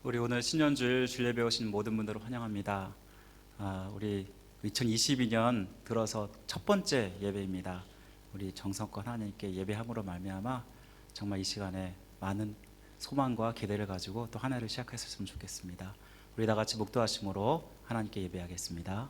우리 오늘 신년주일 주일예배 오신 모든 분들을 환영합니다. 우리 2022년 들어서 첫 번째 예배입니다. 우리 정성껏 하나님께 예배함으로 말미암아 정말 이 시간에 많은 소망과 기대를 가지고 또 하나를 시작했으면 좋겠습니다. 우리 다 같이 묵도하심으로 하나님께 예배하겠습니다.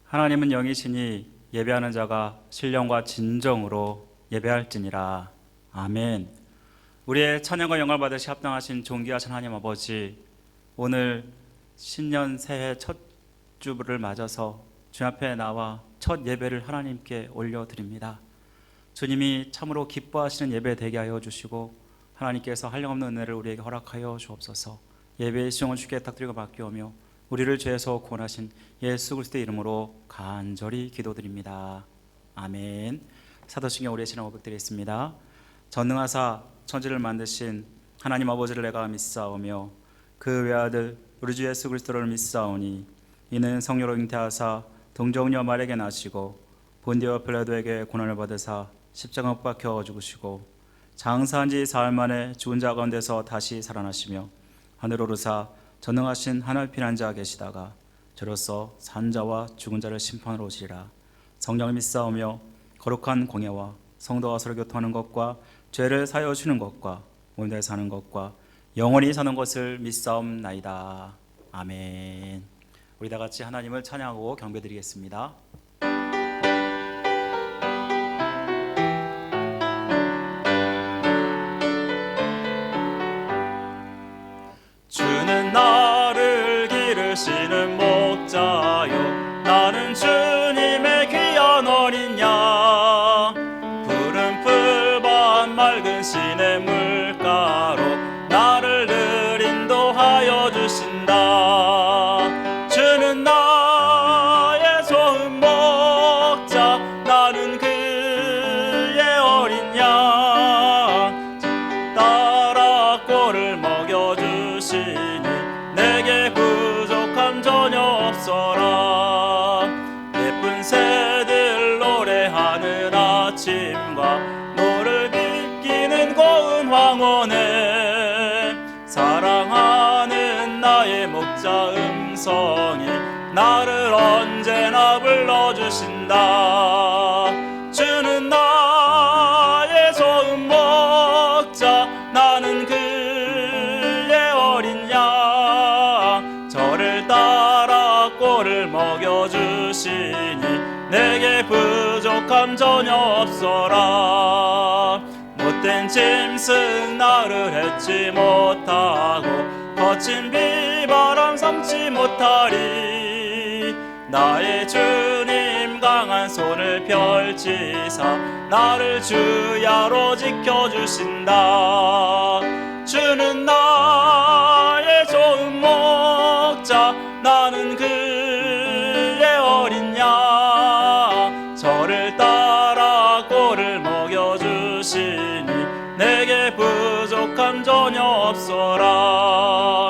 하나님은 영이시니 예배하는 자가 신령과 진정으로 예배할지니라. 아멘. 우리의 찬양과 영광을 받으시 합당하신 존귀하신 하나님 아버지, 오늘 신년 새해 첫 주를 맞아서 주 앞에 나와 첫 예배를 하나님께 올려드립니다. 주님이 참으로 기뻐하시는 예배 되게 하여 주시고 하나님께서 한량없는 은혜를 우리에게 허락하여 주옵소서. 예배의 수용을 주께 부탁드리고 맡기오며 우리를 죄에서 구원하신 예수 그리스도의 이름으로 간절히 기도드립니다. 아멘. 사도신경 우리의 신앙 고백드리겠습니다. 전능하사 천지를 만드신 하나님 아버지를 내가 믿사오며 그 외아들 우리 주 예수 그리스도를 믿사오니 이는 성령으로 잉태하사 동정녀 마리아에게 나시고 본디오 빌라도에게 고난을 받으사 십자가 못 박혀 죽으시고 장사한 지 사흘 만에 죽은 자 가운데서 다시 살아나시며 하늘 오르사 전능하신 하늘 피난자 계시다가 저로서 산자와 죽은 자를 심판하러 오시리라. 성령을 믿사오며 거룩한 공예와 성도와 서로 교통하는 것과 죄를 사하여 주는 것과 오늘날 사는 것과 영원히 사는 것을 믿사옵나이다. 아멘. 우리 다 같이 하나님을 찬양하고 경배드리겠습니다. 주는 나를 기르시는 목자요, 나는 주님의 귀한 어린 양. 푸른 풀밭 맑은 시냇 물가로 나를 늘 인도하여 주신다. 주는 나의 좋은 목자, 나는 그의 어린 양. 따라 꼴을 먹여주시니 내게 부족함 전혀 없어라. 예쁜 새들 노래하는 아침과 노를 비끼는 고운 황혼에 사랑하는 나의 목자 음성이 나를 언제나 불러주신다. 주는 나의 좋은 목자, 나는 그의 어린 양. 저를 따라 꼴을 먹여주시니 내게 부족함 전혀 없어라. 못된 짐승 나를 해치 못하고 거친 비바람 삼지 못하리. 나의 주님 강한 손을 펼치사 나를 주야로 지켜주신다. 주는 나의 좋은 목자, 나는 그의 어린 양. 저를 따라 꼴을 먹여주시니 내게 부족함 전혀 없어라.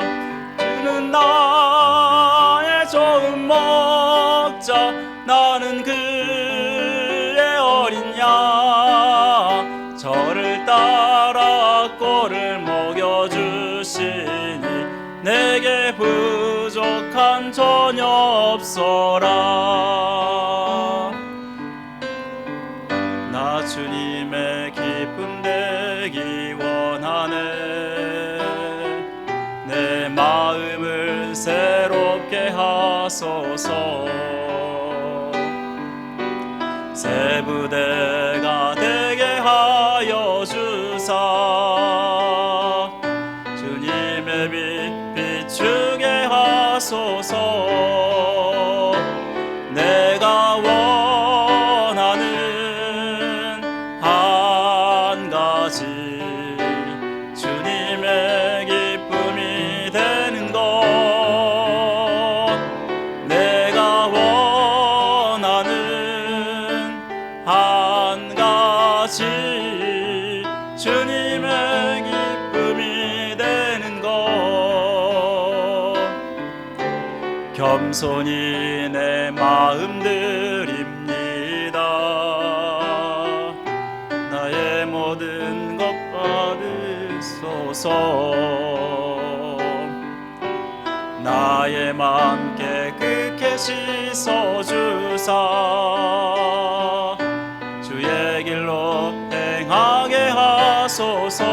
주는 나의 좋은 목자, 나는 그의 어린 양. 저를 따라 꼴을 먹여주시니 내게 부족함 전혀 없어라. 나 주님의 기쁨 되기 원하네. 내 마음을 새롭게 하소서. 새 부대가 되게 하여 주사 주님의 빛 비추게 하소서. 내가 원하는 한 가지, 주님의 기쁨이 되는 것. 내가 원하는 한 겸손히 내 마음 드립니다. 나의 모든 것 받으소서. 나의 마음 깨끗게 씻어주사 주의 길로 행하게 하소서.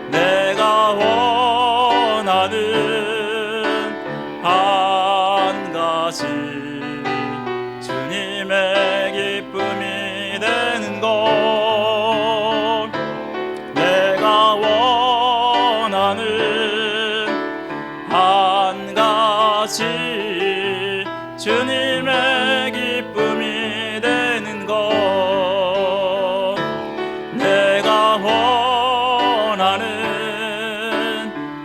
내가 원하는 한 가지 주님의 기쁨이 되는 것. 내가 원하는 한 가지 주님의 기쁨이 되는 것. 내가 원하는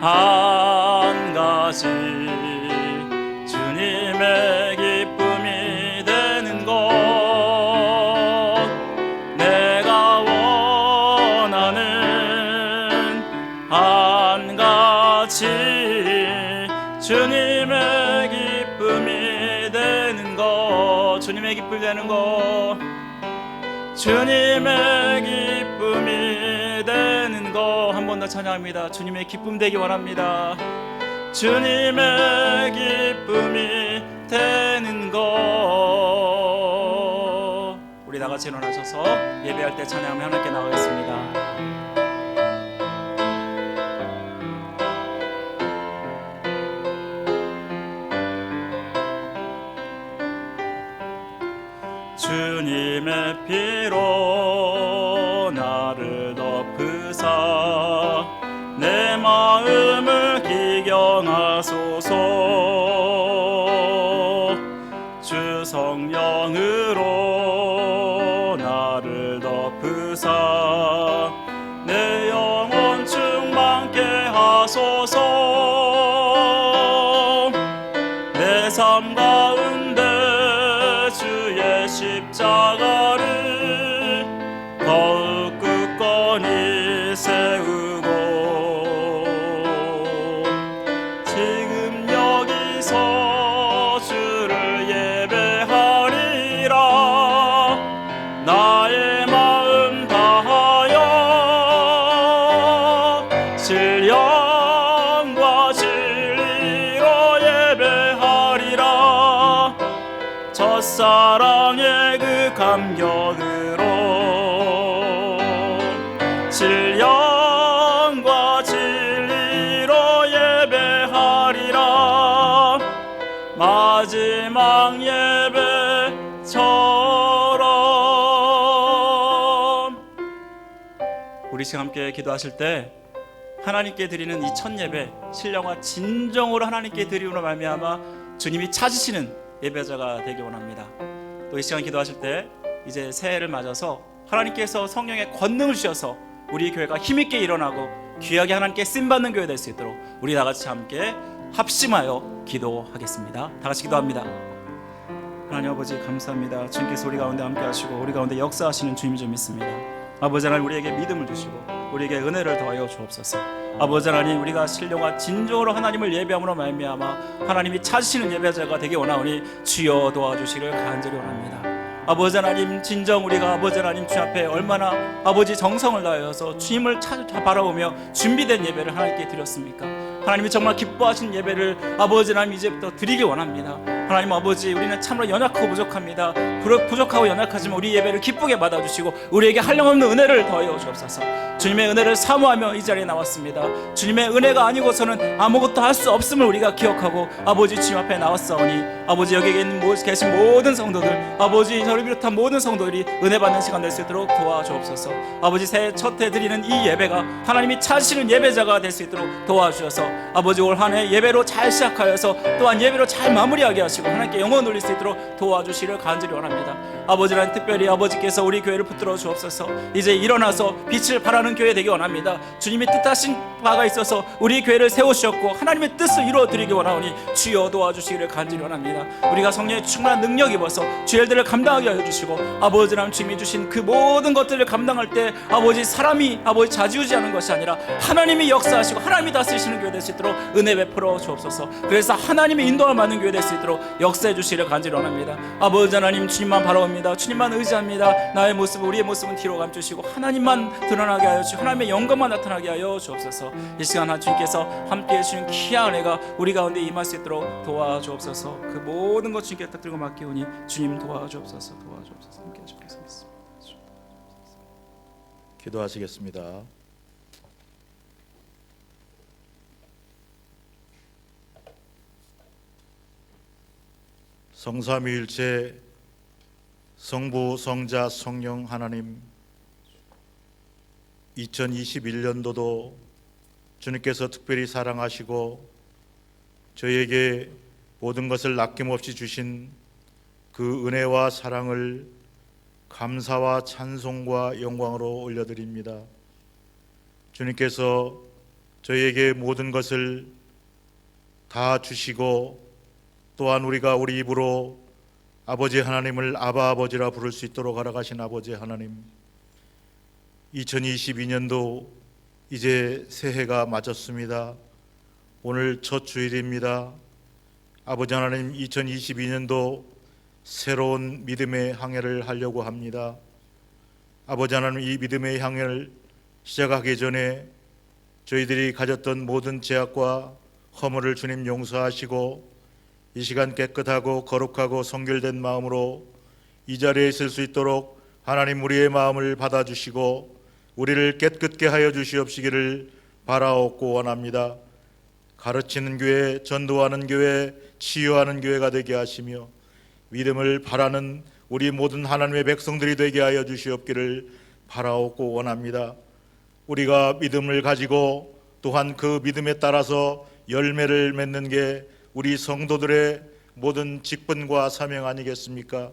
한 가지 주님의 기쁨이 되는 것. 내가 원하는 한 가지 주님의 기쁨이 되는 것. 주님의 기쁨이 되는 것. 주님의 기쁨이 되는 것. 한 번 더 찬양합니다. 주님의 기쁨 되기 원합니다. 주님의 기쁨이 되는 것. 우리 다같이 일어나셔서 예배할 때 찬양하며 하나님께 나가겠습니다. 주님의 피로 나를 덮으사 내 마음을 기경하소서. 주 성령으로 나를 덮으사 내 영혼 충만케 하소서. 내 삶 가운데 주의 십자가를 더욱 굳건히 세우고 지금 여기서 주를 예배하리라. 나의 마음 다하여 신령과 진리로 예배하리라. 첫사랑의 그 감격으로 신령과 진리로 예배하리라. 마지막 예배처럼. 우리 지금 함께 기도하실 때 하나님께 드리는 이 첫 예배 신령과 진정으로 하나님께 드리므로 말미암아 주님이 찾으시는 예배자가 되기 원합니다. 또 이 시간 기도하실 때 이제 새해를 맞아서 하나님께서 성령의 권능을 주셔서 우리 교회가 힘있게 일어나고 귀하게 하나님께 쓰임받는 교회 될 수 있도록 우리 다같이 함께 합심하여 기도하겠습니다. 다같이 기도합니다. 하나님 아버지 감사합니다. 주님께서 우리 가운데 함께 하시고 우리 가운데 역사하시는 주님이 좀 믿습니다. 아버지 하나님 우리에게 믿음을 주시고 우리에게 은혜를 더하여 주옵소서. 아버지 하나님 우리가 신령과 진정으로 하나님을 예배함으로 말미암아 하나님이 찾으시는 예배자가 되기 원하오니 주여 도와주시기를 간절히 원합니다. 아버지 하나님 진정 우리가 아버지 하나님 주 앞에 얼마나 아버지 정성을 다하여서 주님을 바라보며 준비된 예배를 하나님께 드렸습니까? 하나님이 정말 기뻐하시는 예배를 아버지 하나님 이제부터 드리기 원합니다. 하나님 아버지 우리는 참으로 연약하고 부족합니다. 부족하고 연약하지만 우리 예배를 기쁘게 받아주시고 우리에게 한량없는 은혜를 더하여 주옵소서. 주님의 은혜를 사모하며 이 자리에 나왔습니다. 주님의 은혜가 아니고서는 아무것도 할 수 없음을 우리가 기억하고 아버지 주님 앞에 나왔사오니 아버지 여기 계신 모든 성도들 아버지 저를 비롯한 모든 성도들이 은혜 받는 시간 될 수 있도록 도와주옵소서. 아버지 새해 첫해 드리는 이 예배가 하나님이 찾으시는 예배자가 될 수 있도록 도와주셔서 아버지 올 한 해 예배로 잘 시작하여서 또한 예배로 잘 마무리하게 하시고 하시고 하나님께 영광 돌릴 수 있도록 도와주시기를 간절히 원합니다. 아버지 하나님, 특별히 아버지께서 우리 교회를 붙들어 주옵소서. 이제 일어나서 빛을 발하는 교회 되기 원합니다. 주님이 뜻하신 바가 있어서 우리 교회를 세우셨고 하나님의 뜻을 이루어드리기 원하오니 주여 도와주시기를 간절히 원합니다. 우리가 성령의 충만한 능력 입어서 죄들을 감당하게 하여 주시고 아버지 하나님, 주님이 주신 그 모든 것들을 감당할 때 아버지 사람이 아버지 좌지우지하는 것이 아니라 하나님이 역사하시고 하나님이 다스리시는 교회 될 수 있도록 은혜 베풀어 주옵소서. 그래서 하나님의 인도를 받는 교회 될 수 있도록 역사해 주시기를 간절히 원합니다. 아버지 하나님, 주님만 바라옵니다. 주님만 의지합니다. 나의 모습, 우리의 모습은 뒤로 감추시고 하나님만 드러나게 하여 주시고 하나님의 영광만 나타나게 하여 주옵소서. 이 시간 주님께서 함께해 주신 귀한 은혜가 우리 가운데 임할 수 있도록 도와주옵소서. 그 모든 것 주님께 들고 맡기오니 주님 도와주옵소서. 도와주옵소서. 함께해 주옵소서. 기도하시겠습니다. 성삼위일체 성부, 성자, 성령 하나님, 2021년도도 주님께서 특별히 사랑하시고 저희에게 모든 것을 아낌없이 주신 그 은혜와 사랑을 감사와 찬송과 영광으로 올려드립니다. 주님께서 저희에게 모든 것을 다 주시고 또한 우리가 우리 입으로 아버지 하나님을 아바 아버지라 부를 수 있도록 알아가신 아버지 하나님, 2022년도 이제 새해가 맞았습니다. 오늘 첫 주일입니다. 아버지 하나님, 2022년도 새로운 믿음의 항해를 하려고 합니다. 아버지 하나님, 이 믿음의 항해를 시작하기 전에 저희들이 가졌던 모든 죄악과 허물을 주님 용서하시고 이 시간 깨끗하고 거룩하고 성결된 마음으로 이 자리에 있을 수 있도록 하나님 우리의 마음을 받아주시고 우리를 깨끗게 하여 주시옵시기를 바라옵고 원합니다. 가르치는 교회, 전도하는 교회, 치유하는 교회가 되게 하시며 믿음을 바라는 우리 모든 하나님의 백성들이 되게 하여 주시옵기를 바라옵고 원합니다. 우리가 믿음을 가지고 또한 그 믿음에 따라서 열매를 맺는 게 우리 성도들의 모든 직분과 사명 아니겠습니까?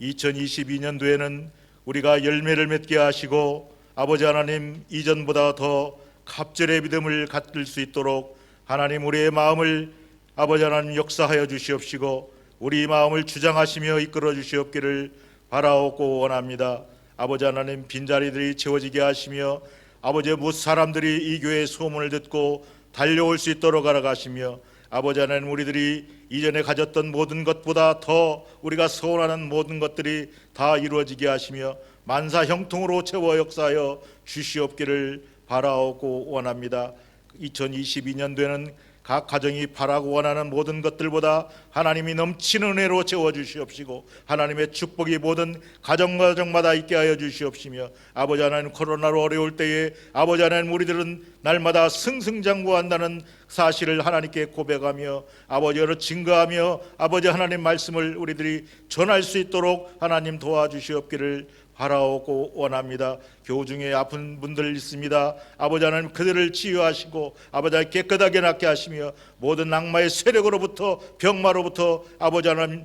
2022년도에는 우리가 열매를 맺게 하시고 아버지 하나님, 이전보다 더 갑절의 믿음을 갖을 수 있도록 하나님 우리의 마음을 아버지 하나님 역사하여 주시옵시고 우리 마음을 주장하시며 이끌어 주시옵기를 바라옵고 원합니다. 아버지 하나님, 빈자리들이 채워지게 하시며 아버지의 못 사람들이 이 교회의 소문을 듣고 달려올 수 있도록 알아가시며 아버지 하나님, 우리들이 이전에 가졌던 모든 것보다 더 우리가 소원하는 모든 것들이 다 이루어지게 하시며 만사 형통으로 채워 역사하여 주시옵기를 바라옵고 원합니다. 2022년도에는 각 가정이 바라고 원하는 모든 것들보다 하나님이 넘치는 은혜로 채워주시옵시고 하나님의 축복이 모든 가정마다 있게 하여 주시옵시며 아버지 하나님, 코로나로 어려울 때에 아버지 하나님, 우리들은 날마다 승승장구한다는 사실을 하나님께 고백하며 아버지로 증거하며 아버지 하나님 말씀을 우리들이 전할 수 있도록 하나님 도와주시옵기를 바라오고 원합니다. 교우 중에 아픈 분들 있습니다. 아버지 하나님, 그들을 치유하시고 아버지 하나님 깨끗하게 낫게 하시며 모든 악마의 세력으로부터 병마로부터 아버지 하나님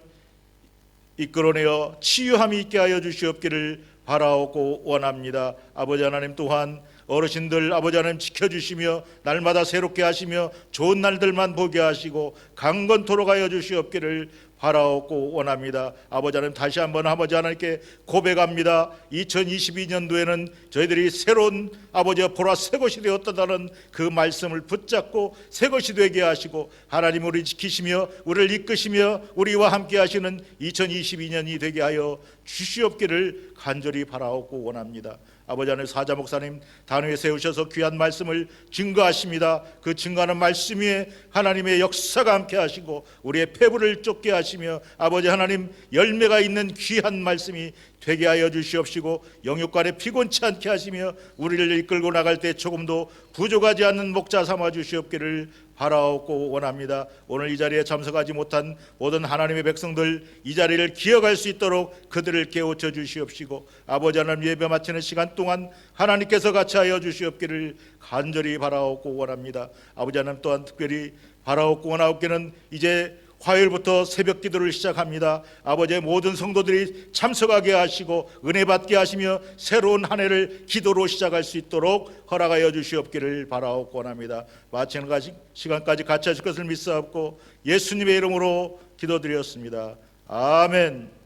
이끌어내어 치유함이 있게 하여 주시옵기를 바라오고 원합니다. 아버지 하나님, 또한 어르신들 아버지 하나님 지켜주시며 날마다 새롭게 하시며 좋은 날들만 보게 하시고 강건토록 하여 주시옵기를 바라옵고 원합니다. 아버지 하나님, 다시 한번 아버지 하나님께 고백합니다. 2022년도에는 저희들이 새로운 아버지와 보라 새것이 되었다는 그 말씀을 붙잡고 새것이 되게 하시고 하나님 우리 지키시며 우리를 이끄시며 우리와 함께 하시는 2022년이 되게 하여 주시옵기를 간절히 바라옵고 원합니다. 아버지 하나님, 사자 목사님 단위에 세우셔서 귀한 말씀을 증거하십니다. 그 증거하는 말씀 위에 하나님의 역사가 함께 하시고 우리의 폐부를 쫓게 하시며 아버지 하나님, 열매가 있는 귀한 말씀이 되게 하여 주시옵시고 영육간에 피곤치 않게 하시며 우리를 이끌고 나갈 때 조금도 부족하지 않는 목자 삼아 주시옵기를 바라옵고 원합니다. 오늘 이 자리에 참석하지 못한 모든 하나님의 백성들 이 자리를 기억할 수 있도록 그들을 깨우쳐 주시옵시고 아버지 하나님, 예배 마치는 시간 동안 하나님께서 같이 하여 주시옵기를 간절히 바라옵고 원합니다. 아버지 하나님, 또한 특별히 바라옵고 원하옵기는 이제 화요일부터 새벽 기도를 시작합니다. 아버지의 모든 성도들이 참석하게 하시고 은혜 받게 하시며 새로운 한 해를 기도로 시작할 수 있도록 허락하여 주시옵기를 바라옵고 원합니다. 마치는 시간까지 같이 하실 것을 믿사옵고 예수님의 이름으로 기도드렸습니다. 아멘.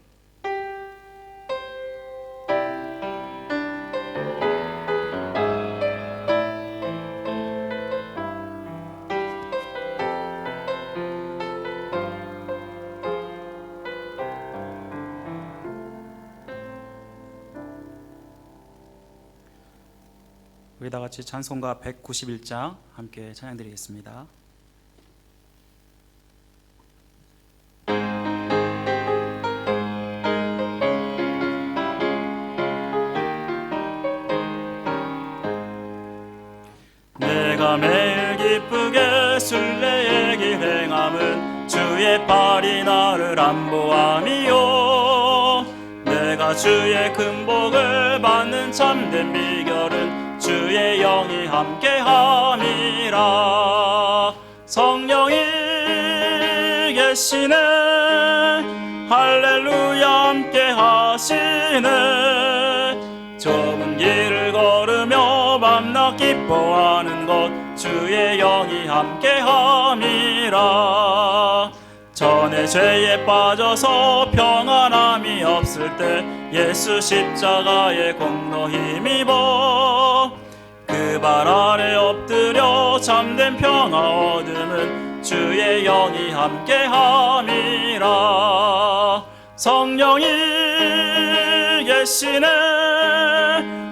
우리 다 같이 찬송가 191장 함께 찬양드리겠습니다. 내가 매일 기쁘게 순례의 길 행함은 주의 팔이 나를 안보함이요. 내가 주의 큰 복을 받는 참된 비결은 주의 영이 함께함이라. 성령이 계시네, 할렐루야 함께하시네. 좁은 길을 걸으며 밤낮 기뻐하는 것 주의 영이 함께함이라. 전에 죄에 빠져서 평안함이 없을 때 예수 십자가의 공로 힘입어 그 발 아래 엎드려 참된 평화 얻음은 주의 영이 함께함이라. 성령이 계시네,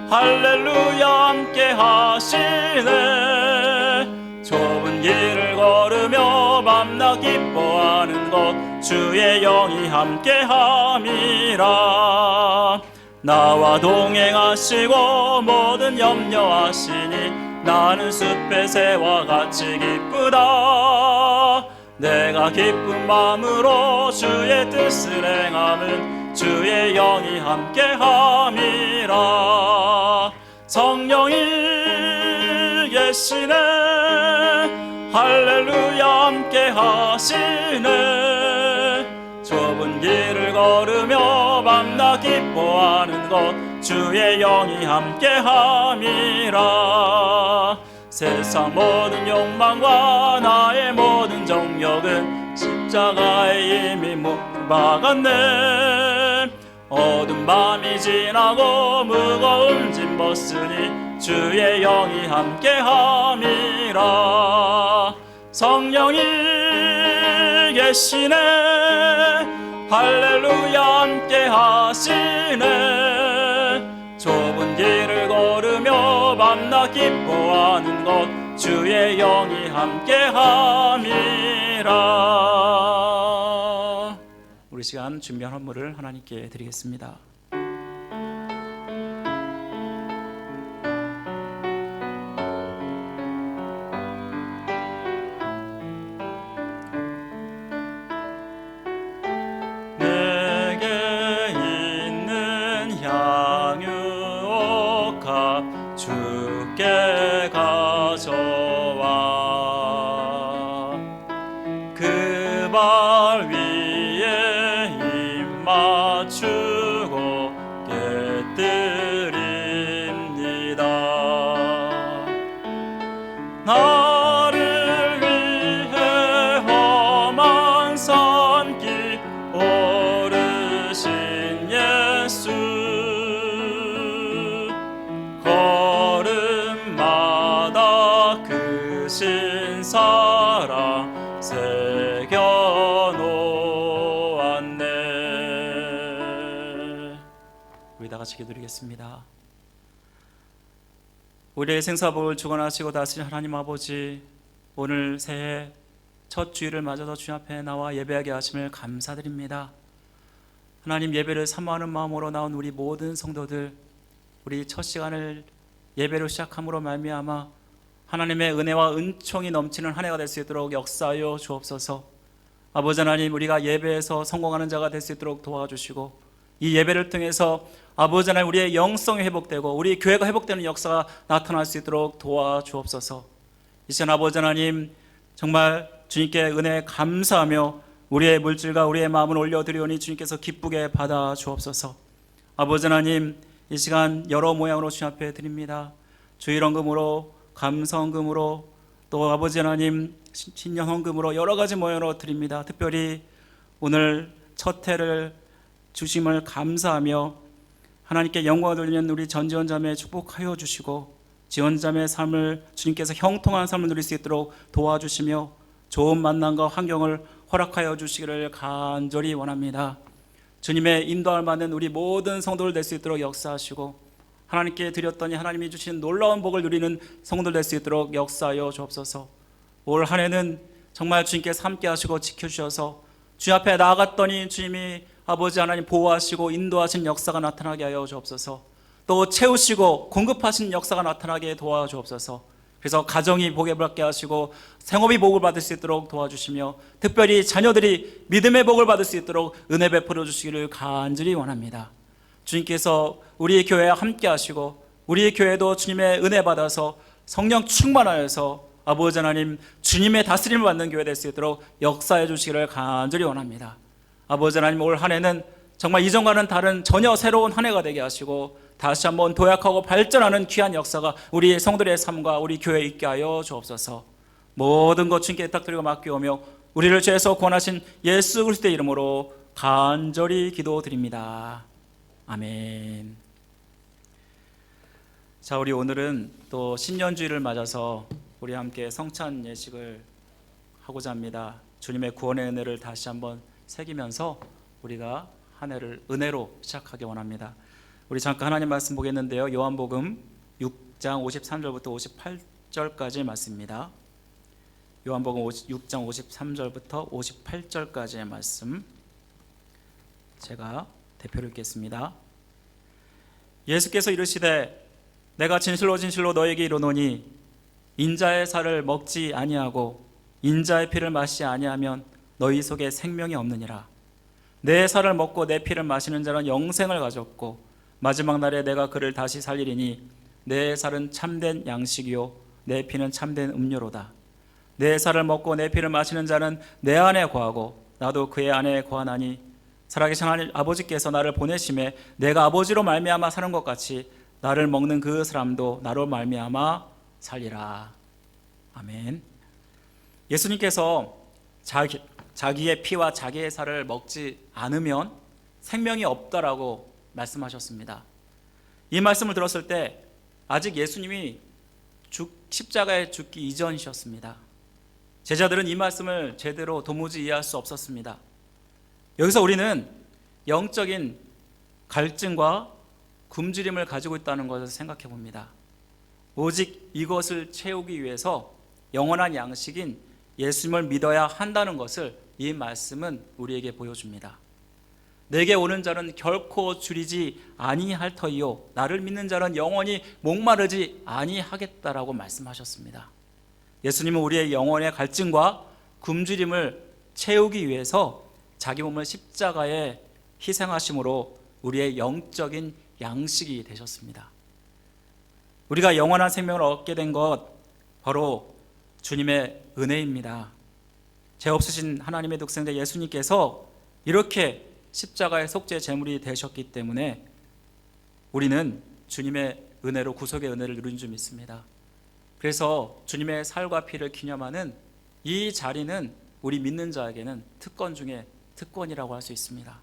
할렐루야 함께하시네. 좁은 길을 걸으며 밤낮 기뻐하는 것 주의 영이 함께함이라. 나와 동행하시고 모든 염려하시니 나는 숲의 새와 같이 기쁘다. 내가 기쁜 마음으로 주의 뜻을 행함은 주의 영이 함께함이라. 성령이 계시네, 할렐루야 함께하시네. 좁은 길을 걸으며 밤낮 기뻐하는 것 주의 영이 함께함이라. 세상 모든 욕망과 나의 모든 정욕은 십자가에 이미 못 박았네. 어두운 밤이 지나고 무거운 짐 벗으니 주의 영이 함께함이라. 성령이 계시네, 할렐루야 함께하시네. 좁은 길을 걸으며 밤낮 기뻐하는 것 주의 영이 함께함이라. 우리 시간 준비한 헌물을 하나님께 드리겠습니다. 내게 있는 향유옥합 주께 가져와 그 발 위에 입 맞추고 깨뜨립니다. 나를 위해 험한 산길 오르신 예수, 걸음마다 그 신사랑 새겨놓았네. 우리 다 같이 기도드리겠습니다. 우리의 생사복을 주관하시고 다스린 하나님 아버지, 오늘 새해 첫 주일을 맞아서 주님 앞에 나와 예배하게 하심을 감사드립니다. 하나님, 예배를 사모하는 마음으로 나온 우리 모든 성도들, 우리 첫 시간을 예배로 시작함으로 말미암아 하나님의 은혜와 은총이 넘치는 한 해가 될 수 있도록 역사하여 주옵소서. 아버지 하나님, 우리가 예배에서 성공하는 자가 될 수 있도록 도와주시고, 이 예배를 통해서 아버지 하나님 우리의 영성이 회복되고 우리 교회가 회복되는 역사가 나타날 수 있도록 도와주옵소서. 이 시간 아버지 하나님, 정말 주님께 은혜 감사하며 우리의 물질과 우리의 마음을 올려드리오니 주님께서 기쁘게 받아 주옵소서. 아버지 하나님, 이 시간 여러 모양으로 주님 앞에 드립니다. 주일헌금으로, 감성금으로, 또 아버지 하나님 신년헌금으로 여러 가지 모양으로 드립니다. 특별히 오늘 첫 해를 주심을 감사하며 하나님께 영광을 돌리는 우리 전지현 자매 축복하여 주시고, 지원 자매의 삶을 주님께서 형통한 삶을 누릴 수 있도록 도와주시며 좋은 만남과 환경을 허락하여 주시기를 간절히 원합니다. 주님의 인도할 받는 우리 모든 성도들 될 수 있도록 역사하시고, 하나님께 드렸더니 하나님이 주신 놀라운 복을 누리는 성도들 될 수 있도록 역사하여 주옵소서. 올 한 해는 정말 주님께서 함께 하시고 지켜주셔서 주님 앞에 나아갔더니 주님이 아버지 하나님 보호하시고 인도하신 역사가 나타나게 하여 주옵소서. 또 채우시고 공급하신 역사가 나타나게 도와주옵소서. 그래서 가정이 복을 받게 하시고 생업이 복을 받을 수 있도록 도와주시며, 특별히 자녀들이 믿음의 복을 받을 수 있도록 은혜 베풀어 주시기를 간절히 원합니다. 주님께서 우리 교회에 함께 하시고 우리 교회도 주님의 은혜 받아서 성령 충만하여서 아버지 하나님 주님의 다스림을 받는 교회 될 수 있도록 역사해 주시기를 간절히 원합니다. 아버지 하나님, 올 한 해는 정말 이전과는 다른 전혀 새로운 한 해가 되게 하시고 다시 한번 도약하고 발전하는 귀한 역사가 우리 성도들의 삶과 우리 교회에 있게 하여 주옵소서. 모든 것 주님께 부탁드리고 맡기오며 우리를 죄에서 구원하신 예수 그리스도의 이름으로 간절히 기도드립니다. 아멘. 자, 우리 오늘은 또 신년주일을 맞아서 우리 함께 성찬 예식을 하고자 합니다. 주님의 구원의 은혜를 다시 한번 새기면서 우리가 한 해를 은혜로 시작하기 원합니다. 우리 잠깐 하나님 말씀 보겠는데요. 요한복음 6장 53절부터 58절까지의 말씀입니다. 요한복음 6장 53절부터 58절까지의 말씀 제가 대표를 읽겠습니다. 예수께서 이르시되 내가 진실로 진실로 너에게 이르노니 인자의 살을 먹지 아니하고 인자의 피를 마시지 아니하면 너희 속에 생명이 없느니라. 내 살을 먹고 내 피를 마시는 자는 영생을 가졌고 마지막 날에 내가 그를 다시 살리리니 내 살은 참된 양식이요 내 피는 참된 음료로다. 내 살을 먹고 내 피를 마시는 자는 내 안에 거하고 나도 그의 안에 거하나니 살아계신 하나님 아버지께서 나를 보내심에 내가 아버지로 말미암아 사는 것 같이 나를 먹는 그 사람도 나로 말미암아 살리라. 아멘. 예수님께서 자기의 피와 자기의 살을 먹지 않으면 생명이 없다라고 말씀하셨습니다. 이 말씀을 들었을 때 아직 예수님이 십자가에 죽기 이전이셨습니다. 제자들은 이 말씀을 제대로 도무지 이해할 수 없었습니다. 여기서 우리는 영적인 갈증과 굶주림을 가지고 있다는 것을 생각해 봅니다. 오직 이것을 채우기 위해서 영원한 양식인 예수님을 믿어야 한다는 것을 이 말씀은 우리에게 보여줍니다. 내게 오는 자는 결코 줄이지 아니할 터이요 나를 믿는 자는 영원히 목마르지 아니하겠다라고 말씀하셨습니다. 예수님은 우리의 영혼의 갈증과 굶주림을 채우기 위해서 자기 몸을 십자가에 희생하심으로 우리의 영적인 양식이 되셨습니다. 우리가 영원한 생명을 얻게 된 것 바로 주님의 은혜입니다. 죄 없으신 하나님의 독생자 예수님께서 이렇게 십자가의 속죄 제물이 되셨기 때문에 우리는 주님의 은혜로 구속의 은혜를 누린 줄 믿습니다. 그래서 주님의 살과 피를 기념하는 이 자리는 우리 믿는 자에게는 특권 중에 특권이라고 할 수 있습니다.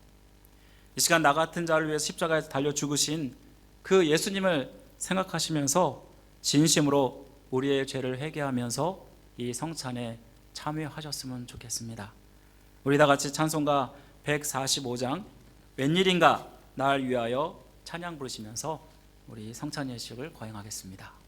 이 시간 나 같은 자를 위해서 십자가에서 달려 죽으신 그 예수님을 생각하시면서 진심으로 우리의 죄를 회개하면서 이 성찬에 참여하셨으면 좋겠습니다. 우리 다 같이 찬송가 145장 웬일인가 날 위하여 찬양 부르시면서 우리 성찬 예식을 거행하겠습니다.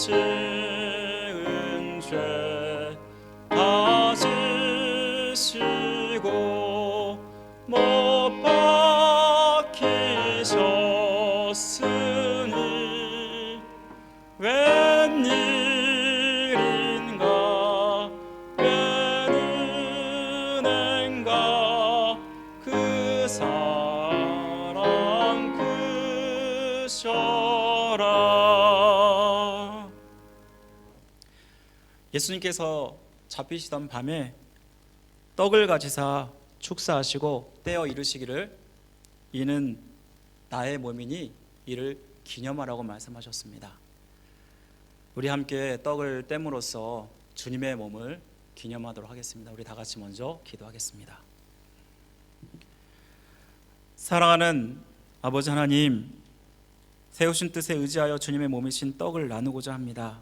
지은 죄 다 지시고 못 박히셨으니 웬일인가 웬 은행가 그 사랑 크셔라. 예수님께서 잡히시던 밤에 떡을 가지사 축사하시고 떼어 이르시기를 이는 나의 몸이니 이를 기념하라고 말씀하셨습니다. 우리 함께 떡을 떼므로써 주님의 몸을 기념하도록 하겠습니다. 우리 다 같이 먼저 기도하겠습니다. 사랑하는 아버지 하나님, 세우신 뜻에 의지하여 주님의 몸이신 떡을 나누고자 합니다.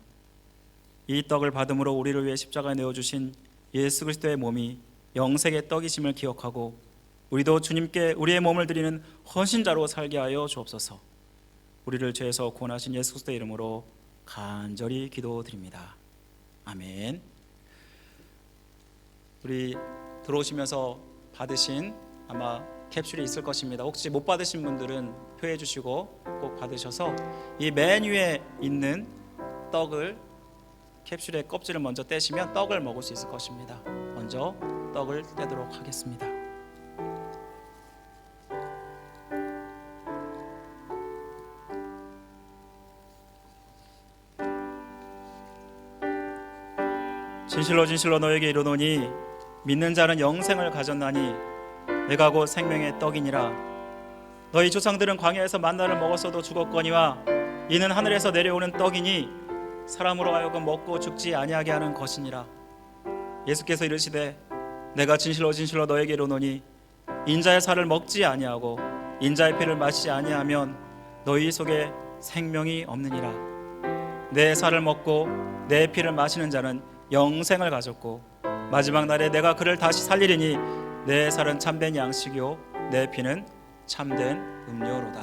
이 떡을 받음으로 우리를 위해 십자가에 내어주신 예수 그리스도의 몸이 영생의 떡이심을 기억하고 우리도 주님께 우리의 몸을 드리는 헌신자로 살게 하여 주옵소서. 우리를 죄에서 구원하신 예수 그리스도의 이름으로 간절히 기도드립니다. 아멘. 우리 들어오시면서 받으신 아마 캡슐이 있을 것입니다. 혹시 못 받으신 분들은 표해 주시고 꼭 받으셔서 이 맨 위에 있는 떡을 캡슐의 껍질을 먼저 떼시면 떡을 먹을 수 있을 것입니다. 먼저 떡을 떼도록 하겠습니다. 진실로 진실로 너에게 이르노니 믿는 자는 영생을 가졌나니 내가 곧 생명의 떡이니라. 너희 조상들은 광야에서 만나를 먹었어도 죽었거니와 이는 하늘에서 내려오는 떡이니 사람으로 하여금 먹고 죽지 아니하게 하는 것이니라. 예수께서 이르시되 내가 진실로 진실로 너에게 이르노니 인자의 살을 먹지 아니하고 인자의 피를 마시지 아니하면 너희 속에 생명이 없느니라. 내 살을 먹고 내 피를 마시는 자는 영생을 가졌고 마지막 날에 내가 그를 다시 살리리니 내 살은 참된 양식이요 내 피는 참된 음료로다.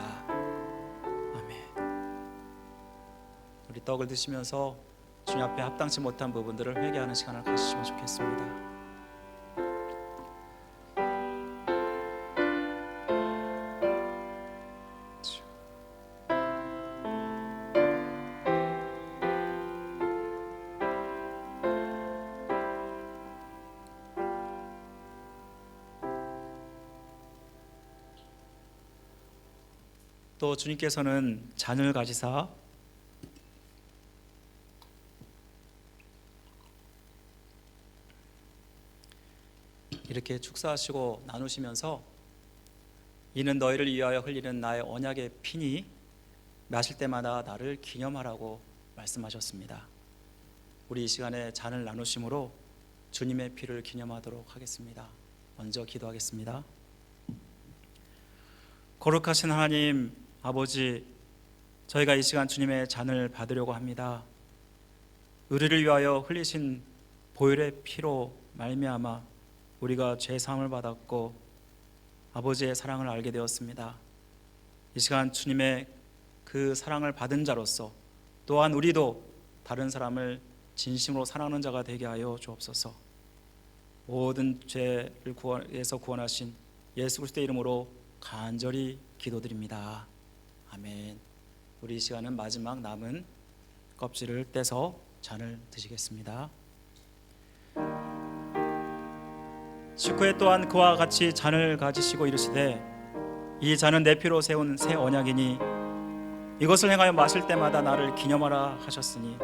아멘. 우리 떡을 드시면서 주님 앞에 합당치 못한 부분들을 회개하는 시간을 가지시면 좋겠습니다. 또 주님께서는 잔을 가지사 이렇게 축사하시고 나누시면서 이는 너희를 위하여 흘리는 나의 언약의 피니 마실 때마다 나를 기념하라고 말씀하셨습니다. 우리 이 시간에 잔을 나누심으로 주님의 피를 기념하도록 하겠습니다. 먼저 기도하겠습니다. 거룩하신 하나님 아버지, 저희가 이 시간 주님의 잔을 받으려고 합니다. 우리를 위하여 흘리신 보혈의 피로 말미암아 우리가 죄 사함을 받았고 아버지의 사랑을 알게 되었습니다. 이 시간 주님의 그 사랑을 받은 자로서 또한 우리도 다른 사람을 진심으로 사랑하는 자가 되게 하여 주옵소서. 모든 죄를 구원해서 구원하신 예수 그리스도의 이름으로 간절히 기도드립니다. 아멘. 우리 이 시간은 마지막 남은 껍질을 떼서 잔을 드시겠습니다. 식후에 또한 그와 같이 잔을 가지시고 이르시되 이 잔은 내 피로 세운 새 언약이니 이것을 행하여 마실 때마다 나를 기념하라 하셨으니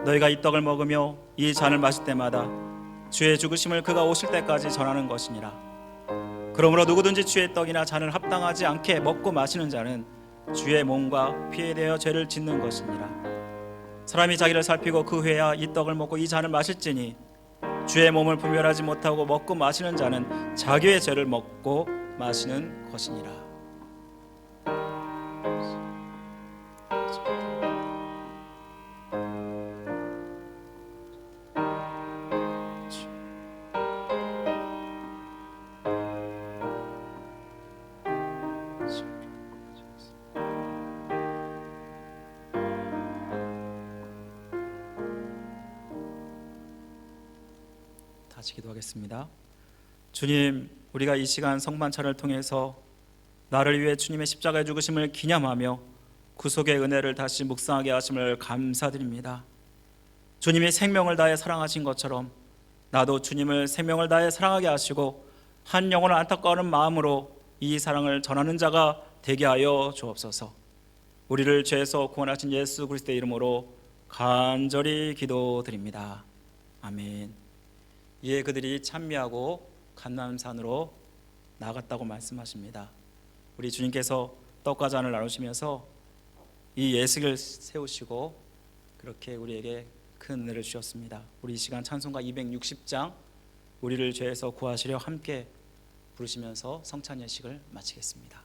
너희가 이 떡을 먹으며 이 잔을 마실 때마다 주의 죽으심을 그가 오실 때까지 전하는 것이니라. 그러므로 누구든지 주의 떡이나 잔을 합당하지 않게 먹고 마시는 자는 주의 몸과 피에 대하여 죄를 짓는 것이니라. 사람이 자기를 살피고 그 후에야 이 떡을 먹고 이 잔을 마실지니 주의 몸을 분별하지 못하고 먹고 마시는 자는 자기의 죄를 먹고 마시는 것이니라. 같이 기도하겠습니다. 주님, 우리가 이 시간 성만찬을 통해서 나를 위해 주님의 십자가의 죽으심을 기념하며 구속의 은혜를 다시 묵상하게 하심을 감사드립니다. 주님이 생명을 다해 사랑하신 것처럼 나도 주님을 생명을 다해 사랑하게 하시고 한 영혼을 안타까워하는 마음으로 이 사랑을 전하는 자가 되게 하여 주옵소서. 우리를 죄에서 구원하신 예수 그리스도의 이름으로 간절히 기도드립니다. 아멘. 이에 그들이 찬미하고 감람산으로 나갔다고 말씀하십니다. 우리 주님께서 떡과 잔을 나누시면서 이 예식을 세우시고 그렇게 우리에게 큰 은혜를 주셨습니다. 우리 이 시간 찬송가 260장 우리를 죄에서 구하시려 함께 부르시면서 성찬 예식을 마치겠습니다.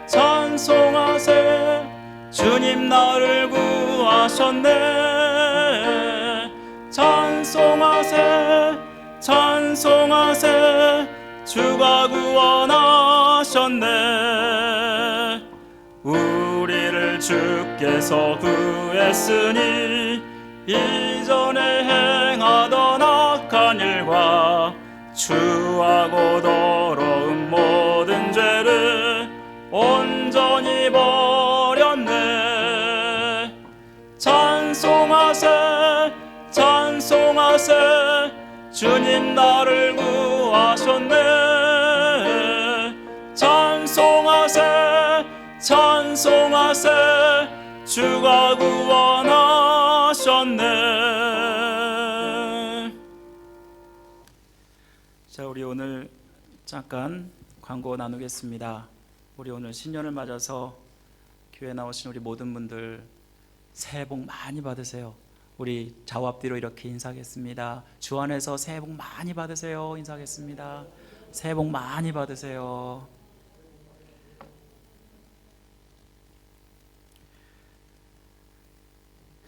찬송하세 주님 나를 구하셨네. 찬송하세 찬송하세 주가 구원하셨네. 우리를 주께서 구했으니 이전에 행하던 악한 일과 추하고 더러운 모든 죄를 온전히 버렸네. 찬송하세 찬송하세 주님 나를 구하셨네. 찬송하세 찬송하세 주가 구원하셨네. 자, 우리 오늘 잠깐 광고 나누겠습니다. 우리 오늘 신년을 맞아서 교회 나오신 우리 모든 분들 새해 복 많이 받으세요. 우리 좌우 앞뒤로 이렇게 인사하겠습니다. 주 안에서 새해 복 많이 받으세요. 인사하겠습니다. 새해 복 많이 받으세요.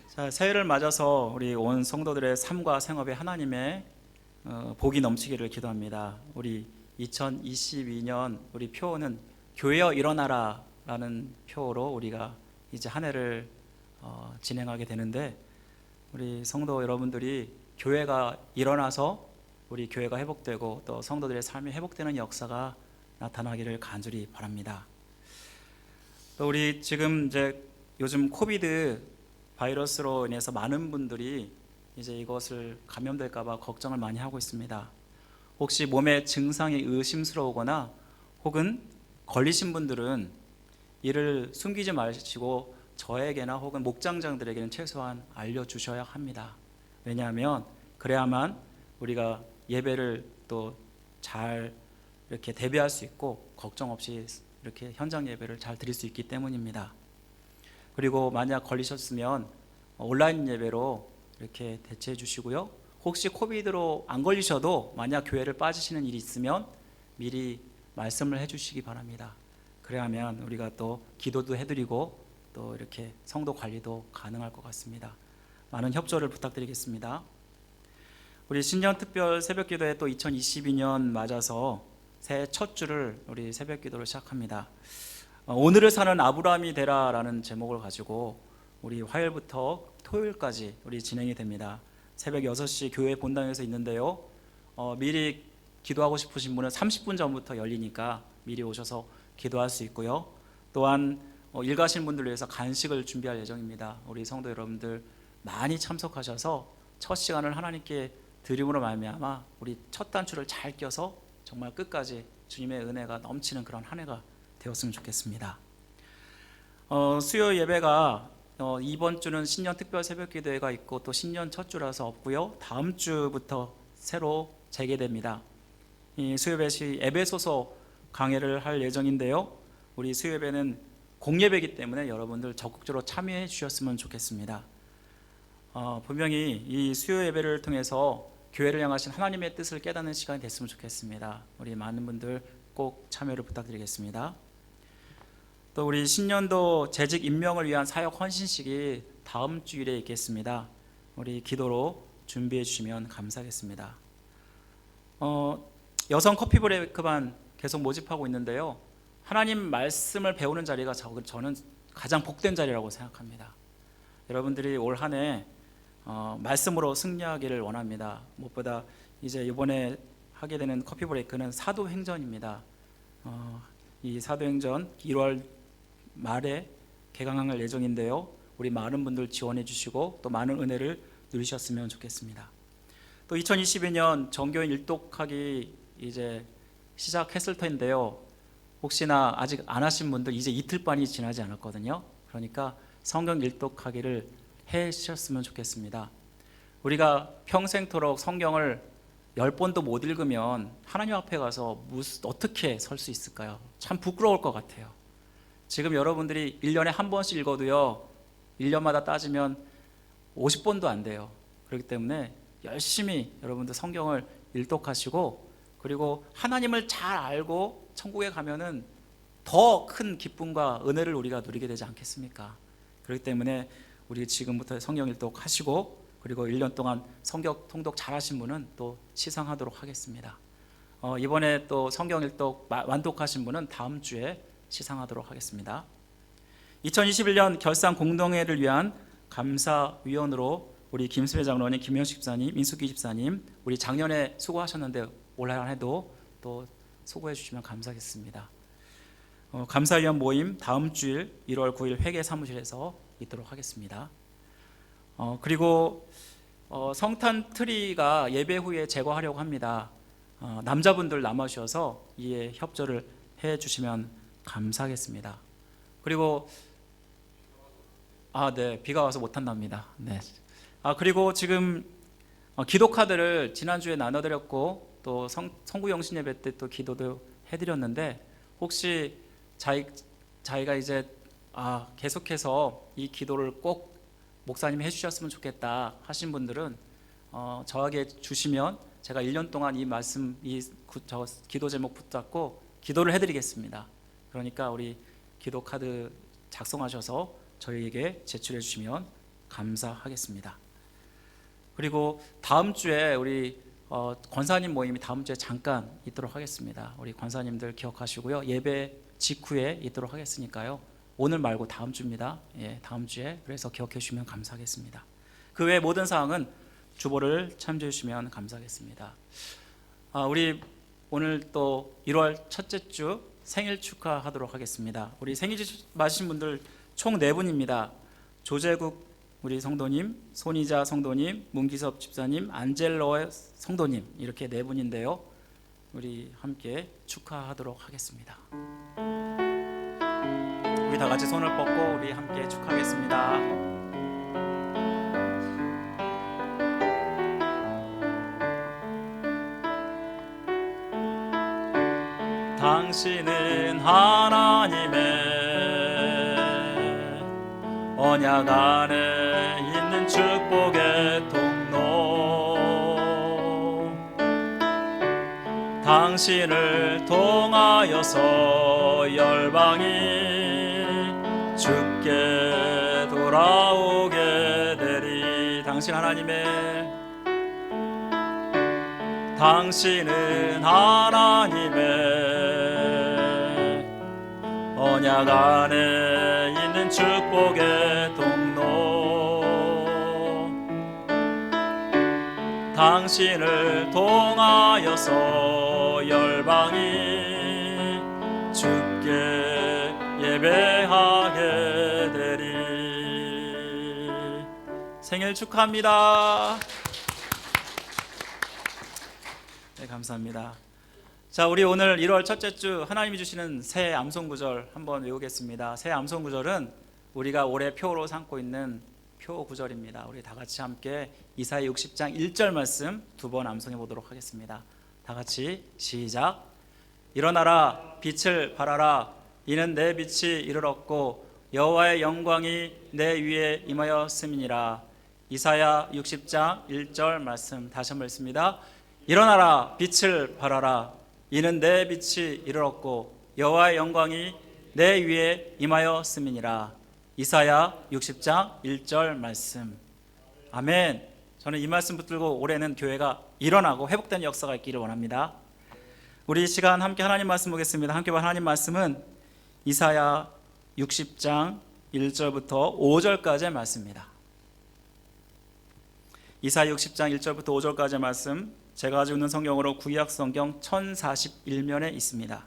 자, 새해를 맞아서 우리 온 성도들의 삶과 생업에 하나님의 복이 넘치기를 기도합니다. 우리 2022년 우리 표어는 교회여 일어나라 라는 표어로 우리가 이제 한 해를 진행하게 되는데, 우리 성도 여러분들이 교회가 일어나서 우리 교회가 회복되고 또 성도들의 삶이 회복되는 역사가 나타나기를 간절히 바랍니다. 또 우리 지금 이제 요즘 코비드 바이러스로 인해서 많은 분들이 이제 이것을 감염될까 봐 걱정을 많이 하고 있습니다. 혹시 몸에 증상이 의심스러우거나 혹은 걸리신 분들은 이를 숨기지 마시고 저에게나 혹은 목장장들에게는 최소한 알려주셔야 합니다. 왜냐하면 그래야만 우리가 예배를 또 잘 이렇게 대비할 수 있고 걱정 없이 이렇게 현장 예배를 잘 드릴 수 있기 때문입니다. 그리고 만약 걸리셨으면 온라인 예배로 이렇게 대체해 주시고요. 혹시 코비드로 안 걸리셔도 만약 교회를 빠지시는 일이 있으면 미리 말씀을 해주시기 바랍니다. 그래야면 우리가 또 기도도 해드리고 또 이렇게 성도 관리도 가능할 것 같습니다. 많은 협조를 부탁드리겠습니다. 우리 신년 특별 새벽기도에 또 2022년 맞아서 새해 첫 주를 우리 새벽기도를 시작합니다. 오늘을 사는 아브라함이 되라라는 제목을 가지고 우리 화요일부터 토요일까지 우리 진행이 됩니다. 새벽 6시 교회 본당에서 있는데요. 미리 기도하고 싶으신 분은 30분 전부터 열리니까 미리 오셔서 기도할 수 있고요. 또한 일 가신 분들을 위해서 간식을 준비할 예정입니다. 우리 성도 여러분들 많이 참석하셔서 첫 시간을 하나님께 드림으로 말미암아 우리 첫 단추를 잘 껴서 정말 끝까지 주님의 은혜가 넘치는 그런 한 해가 되었으면 좋겠습니다. 수요 예배가 이번 주는 신년 특별 새벽 기도회가 있고 또 신년 첫 주라서 없고요. 다음 주부터 새로 재개됩니다. 이 수요 예배 에베소서 강해를 할 예정인데요. 우리 수요 예배는 공예배이기 때문에 여러분들 적극적으로 참여해 주셨으면 좋겠습니다. 분명히 이 수요 예배를 통해서 교회를 향하신 하나님의 뜻을 깨닫는 시간이 됐으면 좋겠습니다. 우리 많은 분들 꼭 참여를 부탁드리겠습니다. 또 우리 신년도 재직 임명을 위한 사역 헌신식이 다음 주일에 있겠습니다. 우리 기도로 준비해 주시면 감사하겠습니다. 여성 커피 브레이크반 계속 모집하고 있는데요. 하나님 말씀을 배우는 자리가 저는 가장 복된 자리라고 생각합니다. 여러분들이 올 한 해 말씀으로 승리하기를 원합니다. 무엇보다 이제 이번에 하게 되는 커피 브레이크는 사도행전입니다. 이 사도행전 1월 말에 개강할 예정인데요. 우리 많은 분들 지원해 주시고 또 많은 은혜를 누리셨으면 좋겠습니다. 또 2022년 정교인 일독하기 이제 시작했을 텐데요. 혹시나 아직 안 하신 분들 이제 이틀반이 지나지 않았거든요. 그러니까 성경 일독하기를 해 주셨으면 좋겠습니다. 우리가 평생토록 성경을 10번도 못 읽으면 하나님 앞에 가서 어떻게 설 수 있을까요? 참 부끄러울 것 같아요. 지금 여러분들이 1년에 한 번씩 읽어도요, 1년마다 따지면 50번도 안 돼요. 그렇기 때문에 열심히 여러분들 성경을 일독하시고, 그리고 하나님을 잘 알고 천국에 가면은 더 큰 기쁨과 은혜를 우리가 누리게 되지 않겠습니까? 그렇기 때문에 우리 지금부터 성경 일독하시고, 그리고 1년 동안 성경 통독 잘 하신 분은 또 시상하도록 하겠습니다. 이번에 또 성경 일독 완독하신 분은 다음 주에 시상하도록 하겠습니다. 2021년 결산 공동회를 위한 감사위원으로 우리 김수배 장로님, 김영식 집사님, 민숙기 집사님, 우리 작년에 수고하셨는데 올 한 해도 또 수고해 주시면 감사하겠습니다. 감사위원 모임 다음 주일 1월 9일 회계 사무실에서 있도록 하겠습니다. 그리고 성탄 트리가 예배 후에 제거하려고 합니다. 남자분들 남아주셔서 이에 협조를 해 주시면 감사하겠습니다. 그리고 네, 비가 와서 못한답니다. 네. 그리고 지금 기도 카드를 지난주에 나눠드렸고 또 성구영신 예배 때 또 기도도 해드렸는데, 혹시 자기가 이제 계속해서 이 기도를 꼭 목사님이 해주셨으면 좋겠다 하신 분들은 저에게 주시면 제가 1년 동안 이 말씀, 저 기도 제목 붙잡고 기도를 해드리겠습니다. 그러니까 우리 기도 카드 작성하셔서 저희에게 제출해 주시면 감사하겠습니다. 그리고 다음 주에 우리 권사님 모임이 다음 주에 잠깐 있도록 하겠습니다. 우리 권사님들 기억하시고요. 예배 직후에 있도록 하겠으니까요. 오늘 말고 다음 주입니다. 예, 다음 주에. 그래서 기억해 주시면 감사하겠습니다. 그 외 모든 사항은 주보를 참조해 주시면 감사하겠습니다. 우리 오늘 또 1월 첫째 주 생일 축하하도록 하겠습니다. 우리 생일 맞으신 분들 총 4분입니다. 조재국 우리 성도님, 손이자 성도님, 문기섭 집사님, 안젤로 성도님, 이렇게 4분인데요. 우리 함께 축하하도록 하겠습니다. 우리 다 같이 손을 뻗고 우리 함께 축하하겠습니다. 당신은 하나님의 언약 안에 있는 축복의 통로, 당신을 통하여서 열방이 주께 돌아오게 되리. 당신은 하나님의 언약 안에 있는 축복의 통로, 당신을 통하여서 열방이 주께 예배하게 되리. 생일 축하합니다. 네, 감사합니다. 자, 우리 오늘 1월 첫째 주 하나님이 주시는 새 암송 구절 한번 외우겠습니다. 새 암송 구절은 우리가 올해 표로 삼고 있는 표 구절입니다. 우리 다 같이 함께 이사야 60장 1절 말씀 2번 암송해 보도록 하겠습니다. 다 같이 시작. 일어나라, 빛을 발하라. 이는 내 빛이 이르렀고 여호와의 영광이 내 위에 임하였음이니라. 이사야 60장 1절 말씀 다시 한번 읽습니다. 일어나라 빛을 발하라 이는 내 빛이 이르렀고 여호와의 영광이 내 위에 임하였음이니라. 이사야 60장 1절 말씀. 아멘. 저는 이 말씀 붙들고 올해는 교회가 일어나고 회복되는 역사가 있기를 원합니다. 우리 이 시간 함께 하나님 말씀 보겠습니다. 함께 본 하나님 말씀은 이사야 60장 1절부터 5절까지의 말씀입니다. 이사야 60장 1절부터 5절까지의 말씀, 제가 가지고 있는 성경으로 구약 성경 1041면에 있습니다.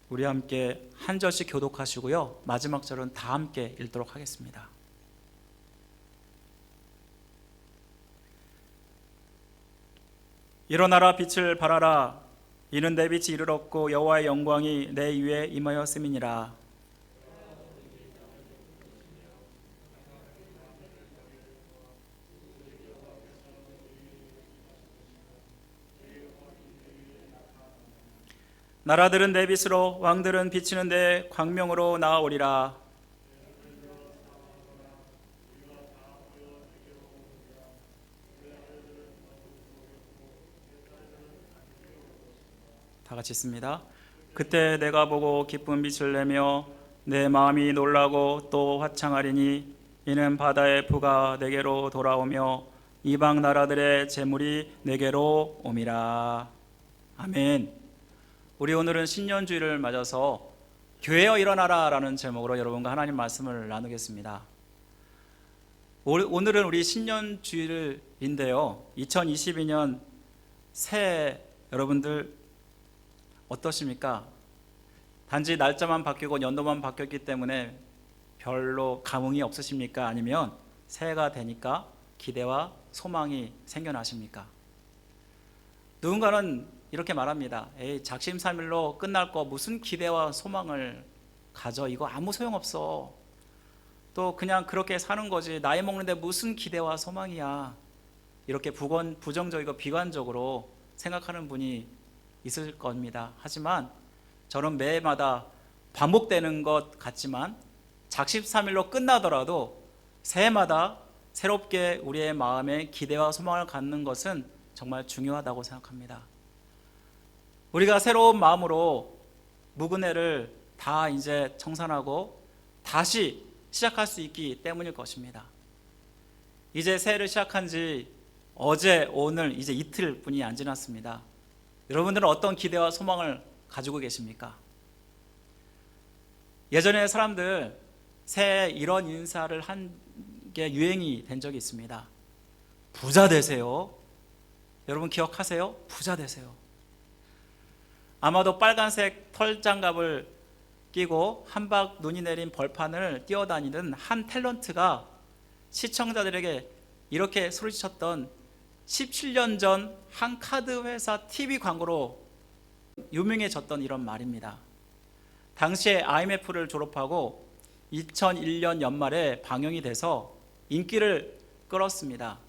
우리 함께 한 절씩 교독하시고요, 마지막 절은 다 함께 읽도록 하겠습니다. 일어나라 빛을 발하라 이는 내 빛이 이르렀고 여호와의 영광이 내 위에 임하였음이니라. 나라들은 내 빛으로 왕들은 비치는 내 광명으로 나아오리라. 다 같이 있습니다. 그때 내가 보고 기쁜 빛을 내며 내 마음이 놀라고 또 화창하리니 이는 바다의 부가 내게로 돌아오며 이방 나라들의 재물이 내게로 옴이라. 아멘. 우리 오늘은 신년주일을 맞아서 교회여 일어나라 라는 제목으로 여러분과 하나님 말씀을 나누겠습니다. 오늘은 우리 신년주일인데요, 2022년 새해 여러분들 어떠십니까? 단지 날짜만 바뀌고 연도만 바뀌었기 때문에 별로 감흥이 없으십니까? 아니면 새해가 되니까 기대와 소망이 생겨나십니까? 누군가는 이렇게 말합니다. 에이, 작심삼일로 끝날 거 무슨 기대와 소망을 가져? 이거 아무 소용없어. 또 그냥 그렇게 사는 거지. 나이 먹는데 무슨 기대와 소망이야. 이렇게 부정적이고 비관적으로 생각하는 분이 있을 겁니다. 하지만 저는 매해마다 반복되는 것 같지만 작심삼일로 끝나더라도 새해마다 새롭게 우리의 마음에 기대와 소망을 갖는 것은 정말 중요하다고 생각합니다. 우리가 새로운 마음으로 묵은 해를 다 이제 청산하고 다시 시작할 수 있기 때문일 것입니다. 이제 새해를 시작한 지 어제, 오늘, 이제 이틀뿐이 안 지났습니다. 여러분들은 어떤 기대와 소망을 가지고 계십니까? 예전에 사람들 새해 이런 인사를 한 게 유행이 된 적이 있습니다. 부자 되세요. 여러분 기억하세요? 부자 되세요. 아마도 빨간색 털장갑을 끼고 한박 눈이 내린 벌판을 뛰어다니는 한 탤런트가 시청자들에게 이렇게 소리쳤던 17년 전 한 카드 회사 TV 광고로 유명해졌던 이런 말입니다. 당시에 IMF를 졸업하고 2001년 연말에 방영이 돼서 인기를 끌었습니다.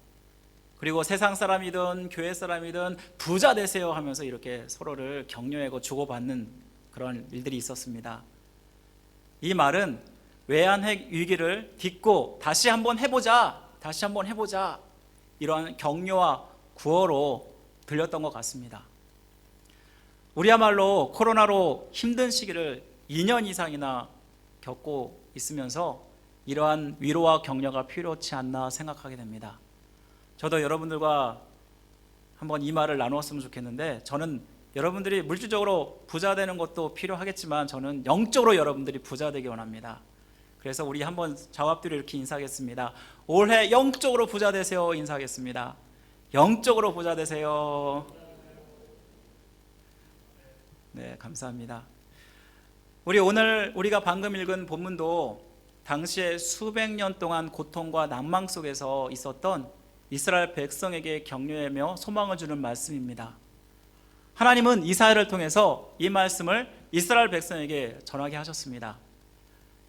그리고 세상 사람이든 교회 사람이든 부자 되세요 하면서 이렇게 서로를 격려하고 주고받는 그런 일들이 있었습니다. 이 말은 외환 위기를 딛고 다시 한번 해보자 이러한 격려와 구호로 들렸던 것 같습니다. 우리야말로 코로나로 힘든 시기를 2년 이상이나 겪고 있으면서 이러한 위로와 격려가 필요치 않나 생각하게 됩니다. 저도 여러분들과 한번 이 말을 나누었으면 좋겠는데, 저는 여러분들이 물질적으로 부자 되는 것도 필요하겠지만 저는 영적으로 여러분들이 부자 되기 원합니다. 그래서 우리 한번 좌합뒤로 이렇게 인사하겠습니다. 올해 영적으로 부자 되세요 인사하겠습니다. 영적으로 부자 되세요. 네, 감사합니다. 우리가 방금 읽은 본문도 당시에 수백 년 동안 고통과 낭망 속에서 있었던 이스라엘 백성에게 격려하며 소망을 주는 말씀입니다. 하나님은 이사야를 통해서 이 말씀을 이스라엘 백성에게 전하게 하셨습니다.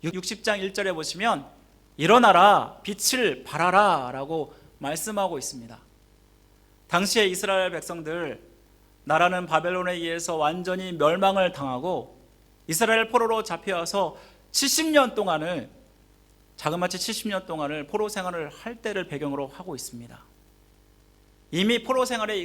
60장 1절에 보시면 일어나라 빛을 발하라 라고 말씀하고 있습니다. 당시에 이스라엘 백성들, 나라는 바벨론에 의해서 완전히 멸망을 당하고 이스라엘 포로로 잡혀와서 70년 동안을 자그마치 70년 동안을 포로 생활을 할 때를 배경으로 하고 있습니다. 이미 포로 생활에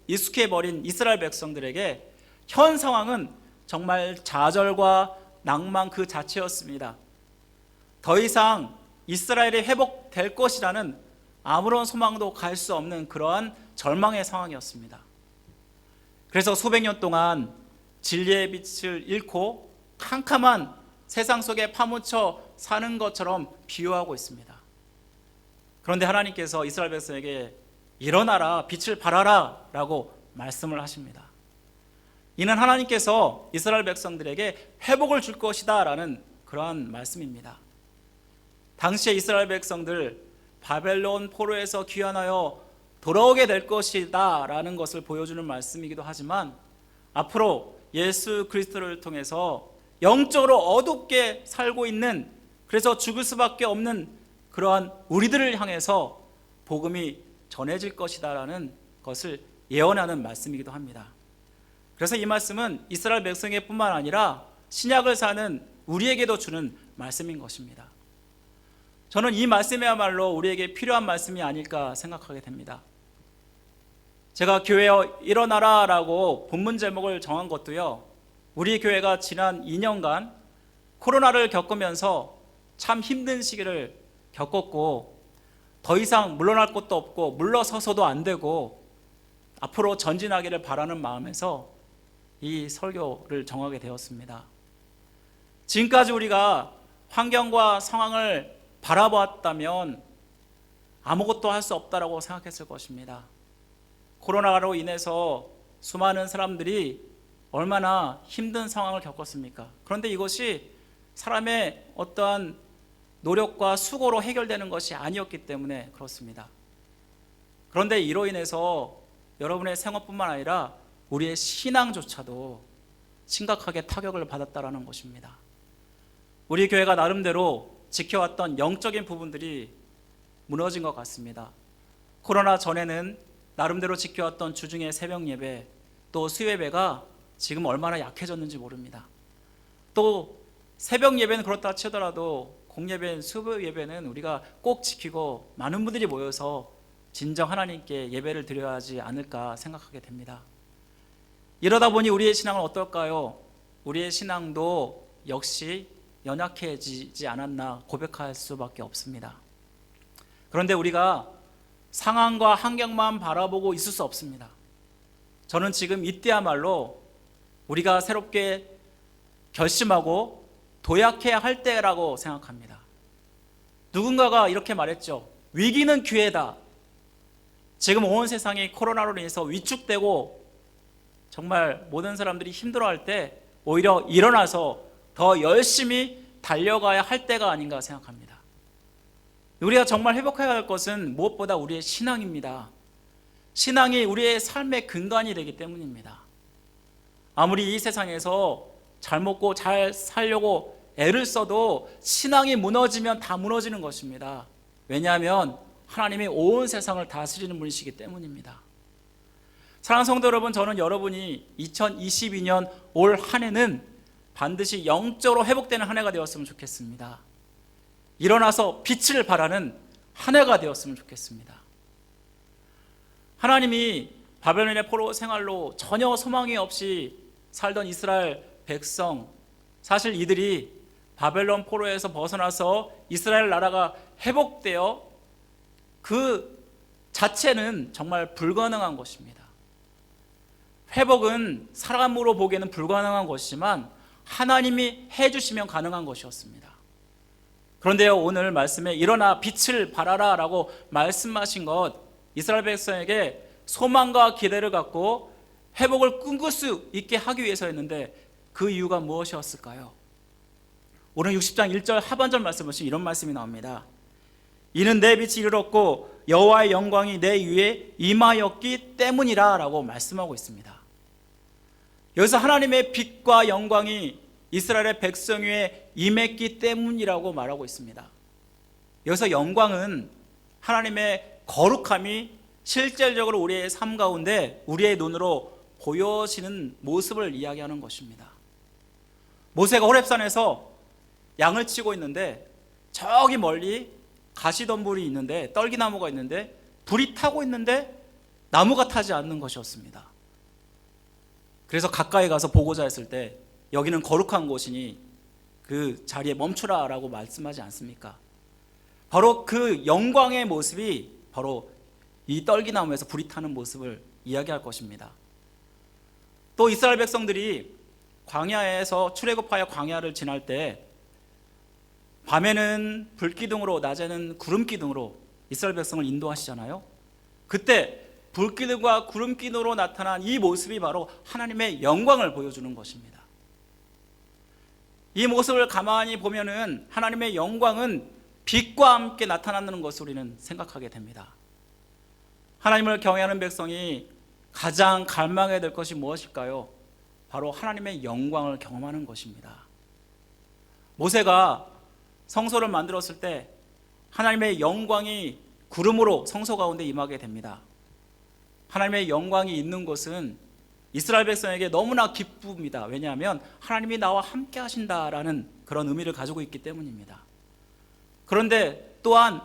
익숙해버린 이스라엘 백성들에게 현 상황은 정말 좌절과 낭만 그 자체였습니다. 더 이상 이스라엘이 회복될 것이라는 아무런 소망도 갈 수 없는 그러한 절망의 상황이었습니다. 그래서 수백 년 동안 진리의 빛을 잃고 캄캄한 세상 속에 파묻혀 사는 것처럼 비유하고 있습니다. 그런데 하나님께서 이스라엘 백성에게 일어나라, 빛을 발하라 라고 말씀을 하십니다. 이는 하나님께서 이스라엘 백성들에게 회복을 줄 것이다 라는 그러한 말씀입니다. 당시에 이스라엘 백성들 바벨론 포로에서 귀환하여 돌아오게 될 것이다 라는 것을 보여주는 말씀이기도 하지만, 앞으로 예수 그리스도를 통해서 영적으로 어둡게 살고 있는, 그래서 죽을 수밖에 없는 그러한 우리들을 향해서 복음이 전해질 것이다 라는 것을 예언하는 말씀이기도 합니다. 그래서 이 말씀은 이스라엘 백성에 뿐만 아니라 신약을 사는 우리에게도 주는 말씀인 것입니다. 저는 이 말씀이야말로 우리에게 필요한 말씀이 아닐까 생각하게 됩니다. 제가 교회에 일어나라 라고 본문 제목을 정한 것도요, 우리 교회가 지난 2년간 코로나를 겪으면서 참 힘든 시기를 겪었고, 더 이상 물러날 곳도 없고 물러서서도 안 되고 앞으로 전진하기를 바라는 마음에서 이 설교를 정하게 되었습니다. 지금까지 우리가 환경과 상황을 바라보았다면 아무것도 할 수 없다라고 생각했을 것입니다. 코로나로 인해서 수많은 사람들이 얼마나 힘든 상황을 겪었습니까? 그런데 이것이 사람의 어떠한 노력과 수고로 해결되는 것이 아니었기 때문에 그렇습니다. 그런데 이로 인해서 여러분의 생업뿐만 아니라 우리의 신앙조차도 심각하게 타격을 받았다라는 것입니다. 우리 교회가 나름대로 지켜왔던 영적인 부분들이 무너진 것 같습니다. 코로나 전에는 나름대로 지켜왔던 주중의 새벽 예배, 또 수요 예배가 지금 얼마나 약해졌는지 모릅니다. 또 새벽 예배는 그렇다 치더라도 공예배, 수요 예배는 우리가 꼭 지키고 많은 분들이 모여서 진정 하나님께 예배를 드려야 하지 않을까 생각하게 됩니다. 이러다 보니 우리의 신앙은 어떨까요? 우리의 신앙도 역시 연약해지지 않았나 고백할 수밖에 없습니다. 그런데 우리가 상황과 환경만 바라보고 있을 수 없습니다. 저는 지금 이때야말로 우리가 새롭게 결심하고 도약해야 할 때라고 생각합니다. 누군가가 이렇게 말했죠. 위기는 기회다. 지금 온 세상이 코로나로 인해서 위축되고 정말 모든 사람들이 힘들어할 때 오히려 일어나서 더 열심히 달려가야 할 때가 아닌가 생각합니다. 우리가 정말 회복해야 할 것은 무엇보다 우리의 신앙입니다. 신앙이 우리의 삶의 근간이 되기 때문입니다. 아무리 이 세상에서 잘 먹고 잘 살려고 애를 써도 신앙이 무너지면 다 무너지는 것입니다. 왜냐하면 하나님이 온 세상을 다스리는 분이시기 때문입니다. 사랑하는 성도 여러분, 저는 여러분이 2022년 올 한 해는 반드시 영적으로 회복되는 한 해가 되었으면 좋겠습니다. 일어나서 빛을 발하는 한 해가 되었으면 좋겠습니다. 하나님이 바벨론의 포로 생활로 전혀 소망이 없이 살던 이스라엘 백성, 사실 이들이 바벨론 포로에서 벗어나서 이스라엘 나라가 회복되어 그 자체는 정말 불가능한 것입니다. 회복은 사람으로 보기에는 불가능한 것이지만 하나님이 해주시면 가능한 것이었습니다. 그런데요, 오늘 말씀에 일어나 빛을 발하라 라고 말씀하신 것, 이스라엘 백성에게 소망과 기대를 갖고 회복을 꿈꿀 수 있게 하기 위해서였는데 그 이유가 무엇이었을까요? 오늘 60장 1절 하반절 말씀 보시면 이런 말씀이 나옵니다. 이는 내 빛이 이르렀고 여호와의 영광이 내 위에 임하였기 때문이라 라고 말씀하고 있습니다. 여기서 하나님의 빛과 영광이 이스라엘의 백성 위에 임했기 때문이라고 말하고 있습니다. 여기서 영광은 하나님의 거룩함이 실질적으로 우리의 삶 가운데 우리의 눈으로 보여지는 모습을 이야기하는 것입니다. 모세가 호렙산에서 양을 치고 있는데 저기 멀리 가시덤불이 있는데, 떨기나무가 있는데 불이 타고 있는데 나무가 타지 않는 것이었습니다. 그래서 가까이 가서 보고자 했을 때 여기는 거룩한 곳이니 그 자리에 멈추라라고 말씀하지 않습니까? 바로 그 영광의 모습이 바로 이 떨기나무에서 불이 타는 모습을 이야기할 것입니다. 또 이스라엘 백성들이 광야에서 출애굽하여 광야를 지날 때 밤에는 불기둥으로 낮에는 구름기둥으로 이스라엘 백성을 인도하시잖아요. 그때 불기둥과 구름기둥으로 나타난 이 모습이 바로 하나님의 영광을 보여주는 것입니다. 이 모습을 가만히 보면은 하나님의 영광은 빛과 함께 나타나는 것을 우리는 생각하게 됩니다. 하나님을 경외하는 백성이 가장 갈망해야 될 것이 무엇일까요? 바로 하나님의 영광을 경험하는 것입니다. 모세가 성소를 만들었을 때 하나님의 영광이 구름으로 성소 가운데 임하게 됩니다. 하나님의 영광이 있는 곳은 이스라엘 백성에게 너무나 기쁩니다. 왜냐하면 하나님이 나와 함께 하신다라는 그런 의미를 가지고 있기 때문입니다. 그런데 또한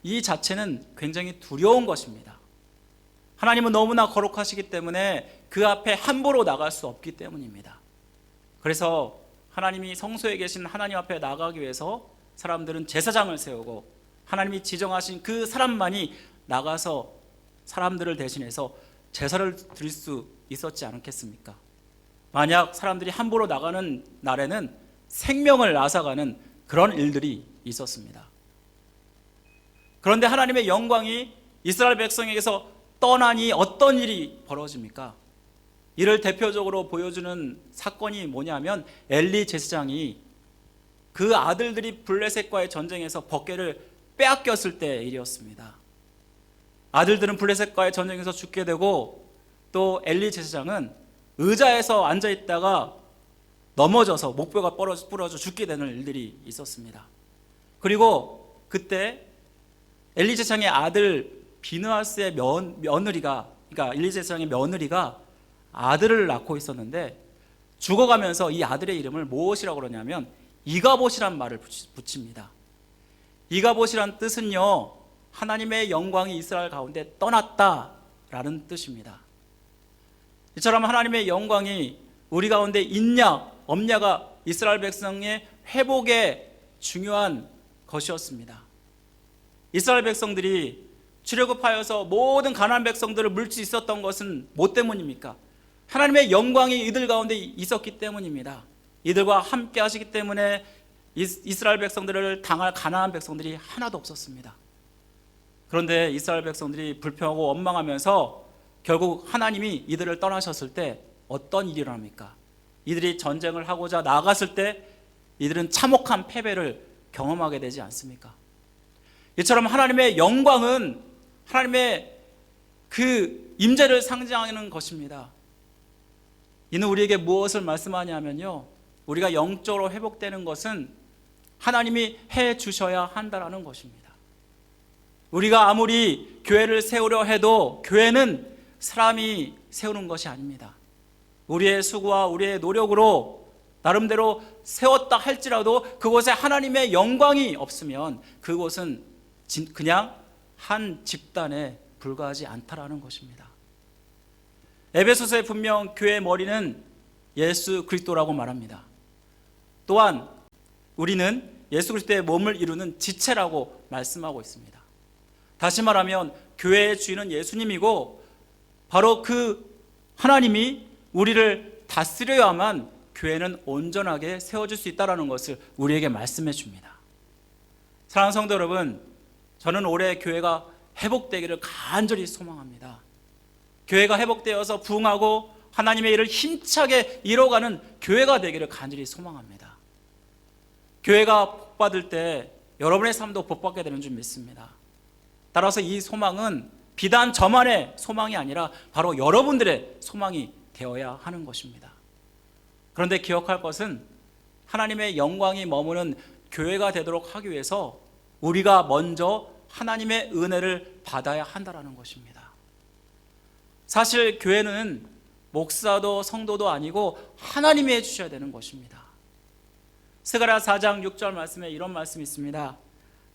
이 자체는 굉장히 두려운 것입니다. 하나님은 너무나 거룩하시기 때문에 그 앞에 함부로 나갈 수 없기 때문입니다. 그래서 하나님이 성소에 계신 하나님 앞에 나가기 위해서 사람들은 제사장을 세우고 하나님이 지정하신 그 사람만이 나가서 사람들을 대신해서 제사를 드릴 수 있었지 않겠습니까? 만약 사람들이 함부로 나가는 날에는 생명을 앗아가는 그런 일들이 있었습니다. 그런데 하나님의 영광이 이스라엘 백성에게서 떠나니 어떤 일이 벌어집니까? 이를 대표적으로 보여주는 사건이 뭐냐면 엘리 제사장이 그 아들들이 블레셋과의 전쟁에서 번개를 빼앗겼을 때의 일이었습니다. 아들들은 블레셋과의 전쟁에서 죽게 되고 또 엘리 제사장은 의자에서 앉아있다가 넘어져서 목뼈가 부러져 죽게 되는 일들이 있었습니다. 그리고 그때 엘리 제사장의 아들 비느하스의 며느리가, 그러니까 엘리 제사장의 며느리가 아들을 낳고 있었는데 죽어가면서 이 아들의 이름을 무엇이라고 그러냐면 이가봇이란 말을 붙입니다. 이가봇이란 뜻은요, 하나님의 영광이 이스라엘 가운데 떠났다라는 뜻입니다. 이처럼 하나님의 영광이 우리 가운데 있냐 없냐가 이스라엘 백성의 회복의 중요한 것이었습니다. 이스라엘 백성들이 출애굽하여서 모든 가나안 백성들을 물을 수 있었던 것은 뭐 때문입니까? 하나님의 영광이 이들 가운데 있었기 때문입니다. 이들과 함께 하시기 때문에 이스라엘 백성들을 당할 가나안 백성들이 하나도 없었습니다. 그런데 이스라엘 백성들이 불평하고 원망하면서 결국 하나님이 이들을 떠나셨을 때 어떤 일이 일어납니까? 이들이 전쟁을 하고자 나갔을 때 이들은 참혹한 패배를 경험하게 되지 않습니까? 이처럼 하나님의 영광은 하나님의 그 임재를 상징하는 것입니다. 이는 우리에게 무엇을 말씀하냐면요, 우리가 영적으로 회복되는 것은 하나님이 해 주셔야 한다라는 것입니다. 우리가 아무리 교회를 세우려 해도 교회는 사람이 세우는 것이 아닙니다. 우리의 수고와 우리의 노력으로 나름대로 세웠다 할지라도 그곳에 하나님의 영광이 없으면 그곳은 그냥 한 집단에 불과하지 않다라는 것입니다. 에베소서에 분명 교회의 머리는 예수 그리스도라고 말합니다. 또한 우리는 예수 그리스도의 몸을 이루는 지체라고 말씀하고 있습니다. 다시 말하면 교회의 주인은 예수님이고 바로 그 하나님이 우리를 다스려야만 교회는 온전하게 세워질 수 있다는 것을 우리에게 말씀해 줍니다. 사랑하는 성도 여러분, 저는 올해 교회가 회복되기를 간절히 소망합니다. 교회가 회복되어서 부흥하고 하나님의 일을 힘차게 이뤄가는 교회가 되기를 간절히 소망합니다. 교회가 복받을 때 여러분의 삶도 복받게 되는 줄 믿습니다. 따라서 이 소망은 비단 저만의 소망이 아니라 바로 여러분들의 소망이 되어야 하는 것입니다. 그런데 기억할 것은 하나님의 영광이 머무는 교회가 되도록 하기 위해서 우리가 먼저 하나님의 은혜를 받아야 한다는 것입니다. 사실 교회는 목사도 성도도 아니고 하나님이 해주셔야 되는 것입니다. 스가랴 4장 6절 말씀에 이런 말씀이 있습니다.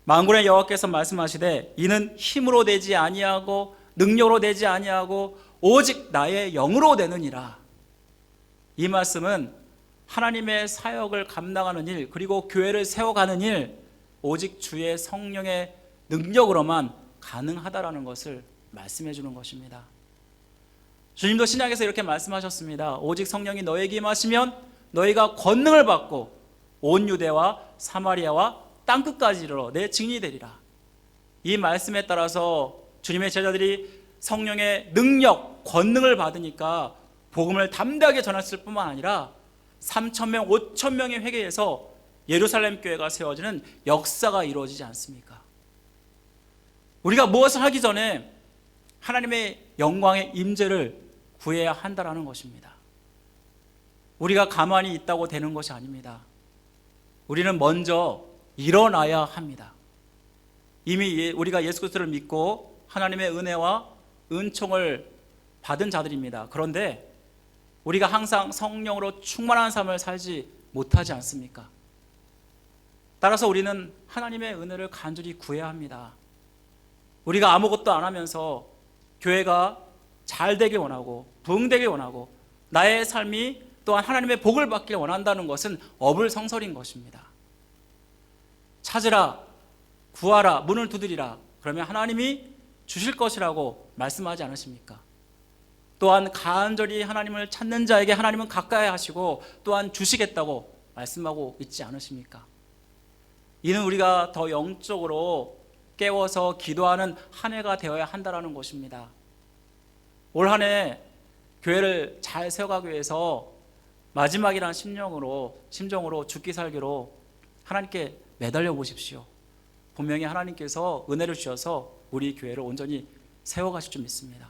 만군의 여호와께서 말씀하시되 이는 힘으로 되지 아니하고 능력으로 되지 아니하고 오직 나의 영으로 되느니라. 이 말씀은 하나님의 사역을 감당하는 일, 그리고 교회를 세워가는 일, 오직 주의 성령의 능력으로만 가능하다라는 것을 말씀해 주는 것입니다. 주님도 신약에서 이렇게 말씀하셨습니다. 오직 성령이 너에게 임하시면 너희가 권능을 받고 온 유대와 사마리아와 땅끝까지 이르러 내 증인이 되리라. 이 말씀에 따라서 주님의 제자들이 성령의 능력, 권능을 받으니까 복음을 담대하게 전했을 뿐만 아니라 3,000명, 5,000명의 회개에서 예루살렘 교회가 세워지는 역사가 이루어지지 않습니까? 우리가 무엇을 하기 전에 하나님의 영광의 임재를 구해야 한다는 것입니다. 우리가 가만히 있다고 되는 것이 아닙니다. 우리는 먼저 일어나야 합니다. 이미 우리가 예수 그리스도를 믿고 하나님의 은혜와 은총을 받은 자들입니다. 그런데 우리가 항상 성령으로 충만한 삶을 살지 못하지 않습니까? 따라서 우리는 하나님의 은혜를 간절히 구해야 합니다. 우리가 아무것도 안 하면서 교회가 잘 되길 원하고 부흥되길 원하고 나의 삶이 또한 하나님의 복을 받길 원한다는 것은 어불성설인 것입니다. 찾으라, 구하라, 문을 두드리라. 그러면 하나님이 주실 것이라고 말씀하지 않으십니까? 또한 간절히 하나님을 찾는 자에게 하나님은 가까이 하시고 또한 주시겠다고 말씀하고 있지 않으십니까? 이는 우리가 더 영적으로 깨워서 기도하는 한 해가 되어야 한다는 것입니다. 올 한 해 교회를 잘 세워가기 위해서 마지막이라는 심정으로 죽기 살기로 하나님께 매달려 보십시오. 분명히 하나님께서 은혜를 주셔서 우리 교회를 온전히 세워가실 줄 믿습니다.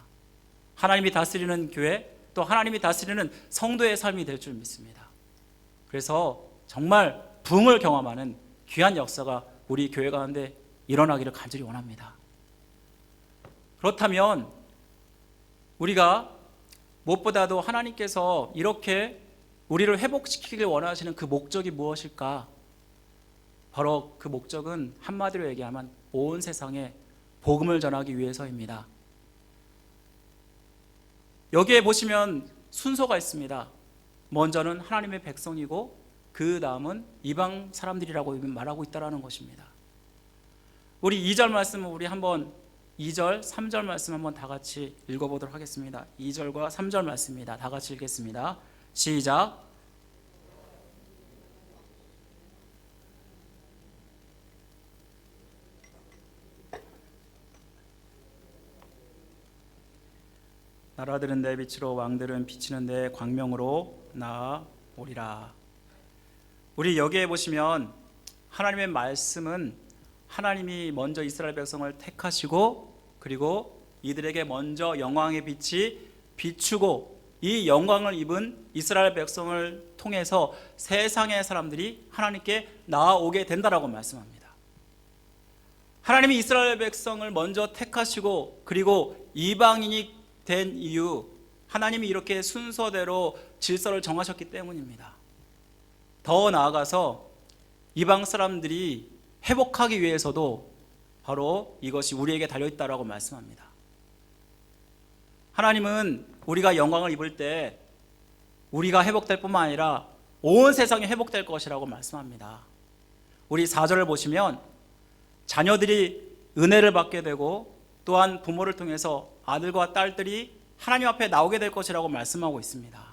하나님이 다스리는 교회, 또 하나님이 다스리는 성도의 삶이 될 줄 믿습니다. 그래서 정말 부흥을 경험하는 귀한 역사가 우리 교회 가운데 일어나기를 간절히 원합니다. 그렇다면 우리가 무엇보다도 하나님께서 이렇게 우리를 회복시키길 원하시는 그 목적이 무엇일까? 바로 그 목적은 한마디로 얘기하면 온 세상에 복음을 전하기 위해서입니다. 여기에 보시면 순서가 있습니다. 먼저는 하나님의 백성이고 그 다음은 이방 사람들이라고 말하고 있다는 것입니다. 우리 2절 말씀은 우리 한번 2절, 3절 말씀 한번 다 같이 읽어보도록 하겠습니다. 2절과 3절 말씀입니다. 다 같이 읽겠습니다. 시작. 나라들은 내 빛으로 왕들은 비치는 내 광명으로 나아오리라. 우리 여기에 보시면 하나님의 말씀은 하나님이 먼저 이스라엘 백성을 택하시고 그리고 이들에게 먼저 영광의 빛이 비추고 이 영광을 입은 이스라엘 백성을 통해서 세상의 사람들이 하나님께 나아오게 된다라고 말씀합니다. 하나님이 이스라엘 백성을 먼저 택하시고 그리고 이방인이 된 이유, 하나님이 이렇게 순서대로 질서를 정하셨기 때문입니다. 더 나아가서 이방 사람들이 회복하기 위해서도 바로 이것이 우리에게 달려있다라고 말씀합니다. 하나님은 우리가 영광을 입을 때 우리가 회복될 뿐만 아니라 온 세상이 회복될 것이라고 말씀합니다. 우리 4절을 보시면 자녀들이 은혜를 받게 되고 또한 부모를 통해서 아들과 딸들이 하나님 앞에 나오게 될 것이라고 말씀하고 있습니다.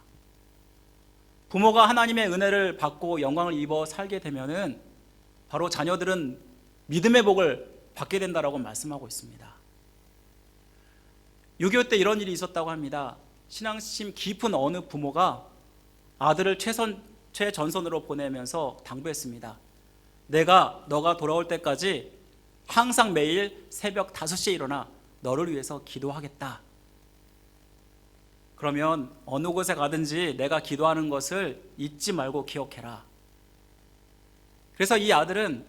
부모가 하나님의 은혜를 받고 영광을 입어 살게 되면은 바로 자녀들은 믿음의 복을 받게 된다라고 말씀하고 있습니다. 6.25 때 이런 일이 있었다고 합니다. 신앙심 깊은 어느 부모가 아들을 최전선으로 보내면서 당부했습니다. 너가 돌아올 때까지 항상 매일 새벽 5시에 일어나 너를 위해서 기도하겠다. 그러면 어느 곳에 가든지 내가 기도하는 것을 잊지 말고 기억해라. 그래서 이 아들은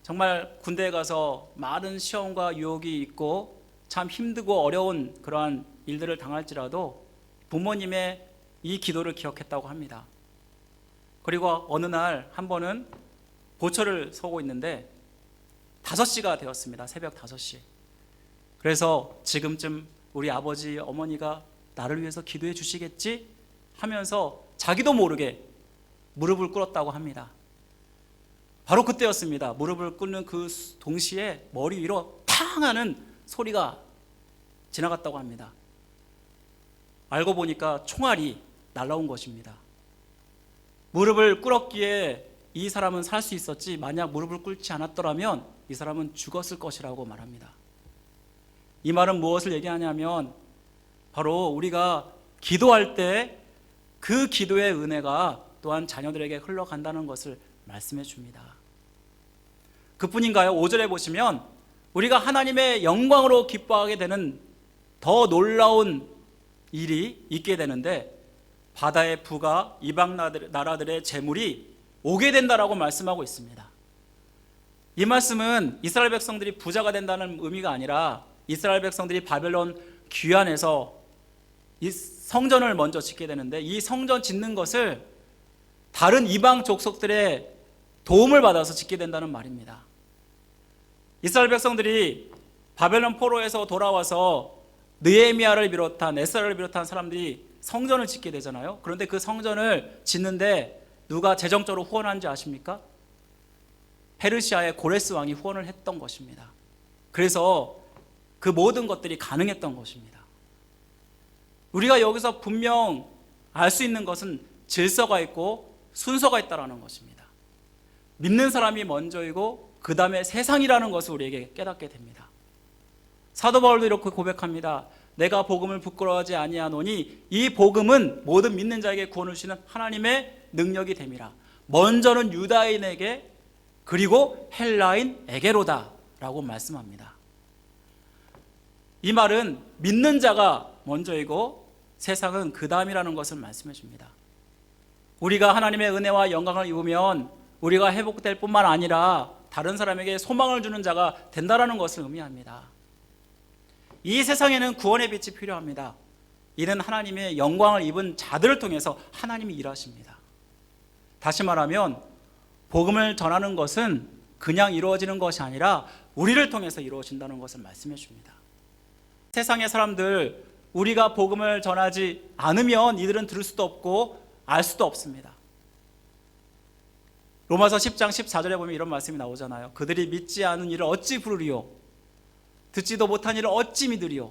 정말 군대에 가서 많은 시험과 유혹이 있고 참 힘들고 어려운 그러한 일들을 당할지라도 부모님의 이 기도를 기억했다고 합니다. 그리고 어느 날 한 번은 보초를 서고 있는데 5시가 되었습니다. 새벽 5시. 그래서 지금쯤 우리 아버지 어머니가 나를 위해서 기도해 주시겠지 하면서 자기도 모르게 무릎을 꿇었다고 합니다. 바로 그때였습니다. 무릎을 꿇는 그 동시에 머리 위로 탕 하는 소리가 지나갔다고 합니다. 알고 보니까 총알이 날라온 것입니다. 무릎을 꿇었기에 이 사람은 살 수 있었지, 만약 무릎을 꿇지 않았더라면 이 사람은 죽었을 것이라고 말합니다. 이 말은 무엇을 얘기하냐면 바로 우리가 기도할 때 그 기도의 은혜가 또한 자녀들에게 흘러간다는 것을 말씀해 줍니다. 그뿐인가요? 5절에 보시면 우리가 하나님의 영광으로 기뻐하게 되는 더 놀라운 일이 있게 되는데, 바다의 부가 이방 나라들의 재물이 오게 된다라고 말씀하고 있습니다. 이 말씀은 이스라엘 백성들이 부자가 된다는 의미가 아니라 이스라엘 백성들이 바벨론 귀환에서 이 성전을 먼저 짓게 되는데, 이 성전 짓는 것을 다른 이방 족속들의 도움을 받아서 짓게 된다는 말입니다. 이스라엘 백성들이 바벨론 포로에서 돌아와서 느헤미야를 비롯한 에스라를 비롯한 사람들이 성전을 짓게 되잖아요. 그런데 그 성전을 짓는데 누가 재정적으로 후원한지 아십니까? 페르시아의 고레스 왕이 후원을 했던 것입니다. 그래서 그 모든 것들이 가능했던 것입니다. 우리가 여기서 분명 알 수 있는 것은 질서가 있고 순서가 있다는 것입니다. 믿는 사람이 먼저이고 그 다음에 세상이라는 것을 우리에게 깨닫게 됩니다. 사도 바울도 이렇게 고백합니다. 내가 복음을 부끄러워하지 아니하노니 이 복음은 모든 믿는 자에게 구원을 주시는 하나님의 능력이 됨이라. 먼저는 유다인에게 그리고 헬라인에게로다 라고 말씀합니다. 이 말은 믿는 자가 먼저이고 세상은 그 다음이라는 것을 말씀해 줍니다. 우리가 하나님의 은혜와 영광을 입으면 우리가 회복될 뿐만 아니라 다른 사람에게 소망을 주는 자가 된다는 것을 의미합니다. 이 세상에는 구원의 빛이 필요합니다. 이는 하나님의 영광을 입은 자들을 통해서 하나님이 일하십니다. 다시 말하면 복음을 전하는 것은 그냥 이루어지는 것이 아니라 우리를 통해서 이루어진다는 것을 말씀해 줍니다. 세상의 사람들, 우리가 복음을 전하지 않으면 이들은 들을 수도 없고 알 수도 없습니다. 로마서 10장 14절에 보면 이런 말씀이 나오잖아요. 그들이 믿지 않은 일을 어찌 부르리요? 듣지도 못한 일을 어찌 믿으리요?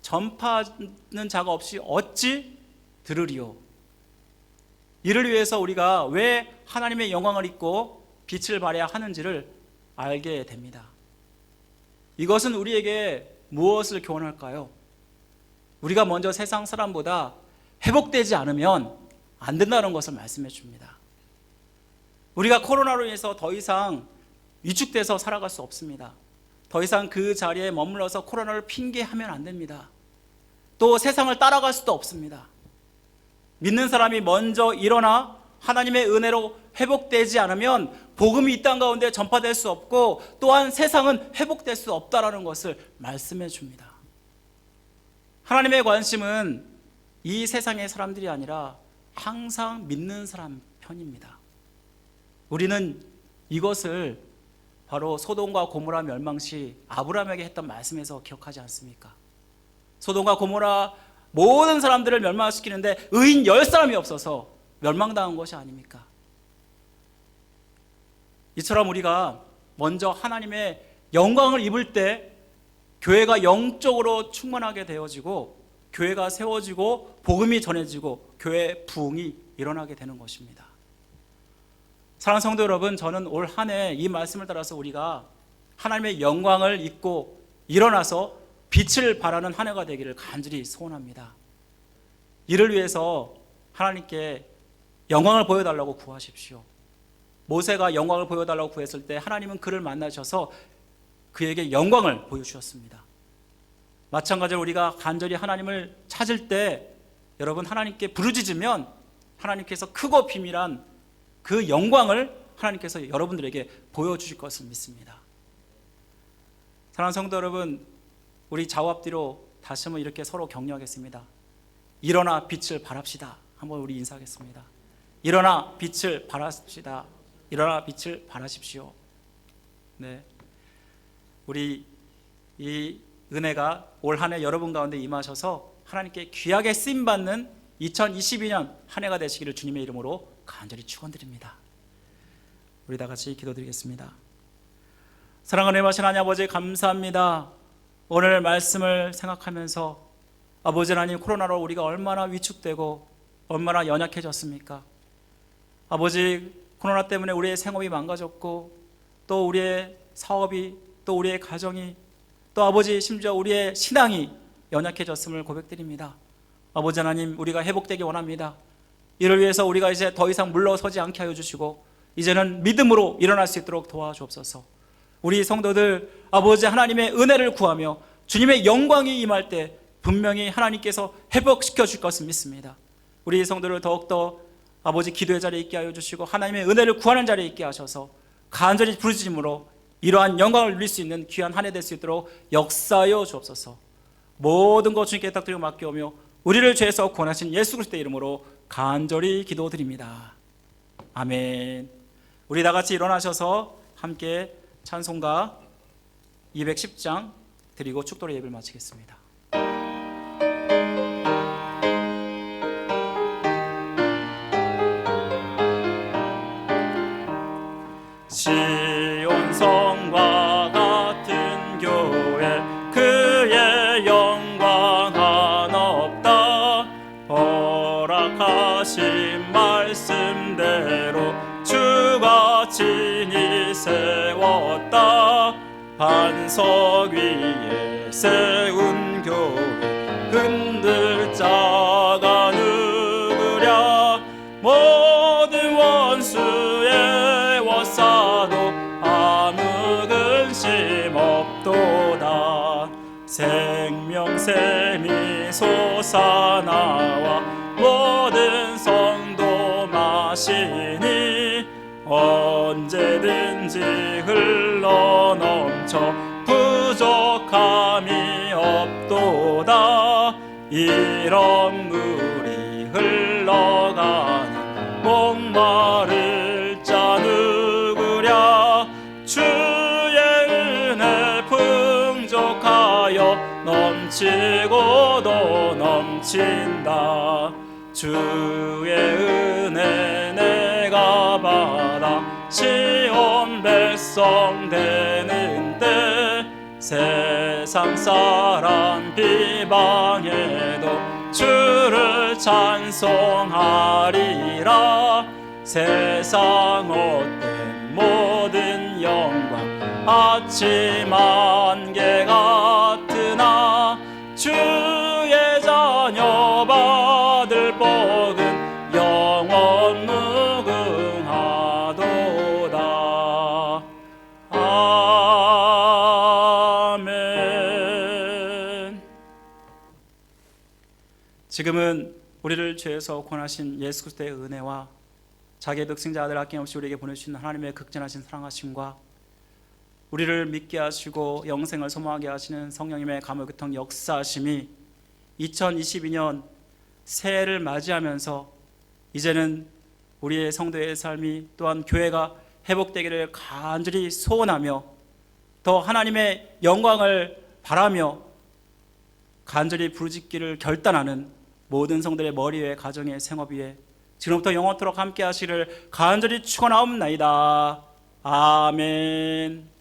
전파하는 자가 없이 어찌 들으리요? 이를 위해서 우리가 왜 하나님의 영광을 입고 빛을 발해야 하는지를 알게 됩니다. 이것은 우리에게 무엇을 교훈할까요? 우리가 먼저 세상 사람보다 회복되지 않으면 안 된다는 것을 말씀해 줍니다. 우리가 코로나로 인해서 더 이상 위축돼서 살아갈 수 없습니다. 더 이상 그 자리에 머물러서 코로나를 핑계하면 안 됩니다. 또 세상을 따라갈 수도 없습니다. 믿는 사람이 먼저 일어나 하나님의 은혜로 회복되지 않으면 복음이 이 땅 가운데 전파될 수 없고 또한 세상은 회복될 수 없다라는 것을 말씀해 줍니다. 하나님의 관심은 이 세상의 사람들이 아니라 항상 믿는 사람 편입니다. 우리는 이것을 바로 소돔과 고모라 멸망 시 아브라함에게 했던 말씀에서 기억하지 않습니까? 소돔과 고모라 모든 사람들을 멸망시키는데 의인 10사람이 없어서 멸망당한 것이 아닙니까? 이처럼 우리가 먼저 하나님의 영광을 입을 때 교회가 영적으로 충만하게 되어지고 교회가 세워지고 복음이 전해지고 교회의 부흥이 일어나게 되는 것입니다. 사랑하는 성도 여러분, 저는 올 한 해 이 말씀을 따라서 우리가 하나님의 영광을 입고 일어나서 빛을 발하는 한 해가 되기를 간절히 소원합니다. 이를 위해서 하나님께 영광을 보여달라고 구하십시오. 모세가 영광을 보여달라고 구했을 때 하나님은 그를 만나셔서 그에게 영광을 보여주셨습니다. 마찬가지로 우리가 간절히 하나님을 찾을 때 여러분 하나님께 부르짖으면 하나님께서 크고 비밀한 그 영광을 하나님께서 여러분들에게 보여주실 것을 믿습니다. 사랑하는 성도 여러분, 우리 좌우 앞뒤로 다시 한번 이렇게 서로 격려하겠습니다. 일어나 빛을 발합시다. 한번 우리 인사하겠습니다. 일어나 빛을 발하십시다. 일어나 빛을 발하십시오. 네, 우리 이 은혜가 올 한 해 여러분 가운데 임하셔서 하나님께 귀하게 쓰임받는 2022년 한 해가 되시기를 주님의 이름으로 간절히 축원드립니다. 우리 다 같이 기도드리겠습니다. 사랑하는 하나님 아버지, 감사합니다. 오늘 말씀을 생각하면서 아버지 하나님, 코로나로 우리가 얼마나 위축되고 얼마나 연약해졌습니까? 아버지, 코로나 때문에 우리의 생업이 망가졌고 또 우리의 사업이, 또 우리의 가정이, 또 아버지 심지어 우리의 신앙이 연약해졌음을 고백드립니다. 아버지 하나님, 우리가 회복되기 원합니다. 이를 위해서 우리가 이제 더 이상 물러서지 않게 하여 주시고 이제는 믿음으로 일어날 수 있도록 도와주옵소서. 우리 성도들 아버지 하나님의 은혜를 구하며 주님의 영광이 임할 때 분명히 하나님께서 회복시켜 줄 것을 믿습니다. 우리 성도를 더욱더 아버지 기도의 자리에 있게 하여 주시고 하나님의 은혜를 구하는 자리에 있게 하셔서 간절히 부르짖음으로 이러한 영광을 누릴 수 있는 귀한 한 해 될 수 있도록 역사하여 주옵소서. 모든 것 주님께 부탁드리고 맡겨오며 우리를 죄에서 구원하신 예수 그리스도의 이름으로 간절히 기도드립니다. 아멘. 우리 다 같이 일어나셔서 함께 찬송가 210장 드리고 축도로 예배를 마치겠습니다. 시온성과 같은 교회 그의 영광 한없다. 허락하신 말씀대로 주가 친히 세웠다. 반석 위에 세운 교회 흔들 자가 누구랴. 모든 원수의 워싸도 아무 근심 없도다. 생명샘이 솟아나와 모든 성도 마시니 언제든지 흘러넘쳐 부족함이 없도다. 이런 물이 흘러가는 목마를 자 누구랴. 주의 은혜 풍족하여 넘치고도 넘친다. 주의 은혜 내가 받아 시온 백성 되는데 세상 사람 비방해도 주를 찬송하리라. 세상 헛된 모든 영광 아침 안개 같으나 주의 자녀 받을 복은 영원 무궁하도다. 아멘. 지금은 우리를 죄에서 구원하신 예수 그리스도의 은혜와 자기의 독생자 아들 아낌없이 우리에게 보내주신 하나님의 극진하신 사랑하심과 우리를 믿게 하시고 영생을 소망하게 하시는 성령님의 감화교통 역사하심이 2022년 새해를 맞이하면서 이제는 우리의 성도의 삶이 또한 교회가 회복되기를 간절히 소원하며 더 하나님의 영광을 바라며 간절히 부르짖기를 결단하는 모든 성도의 머리 위에 가정의 생업 위에 지금부터 영원토록 함께 하시기를 간절히 축원하옵나이다. 아멘.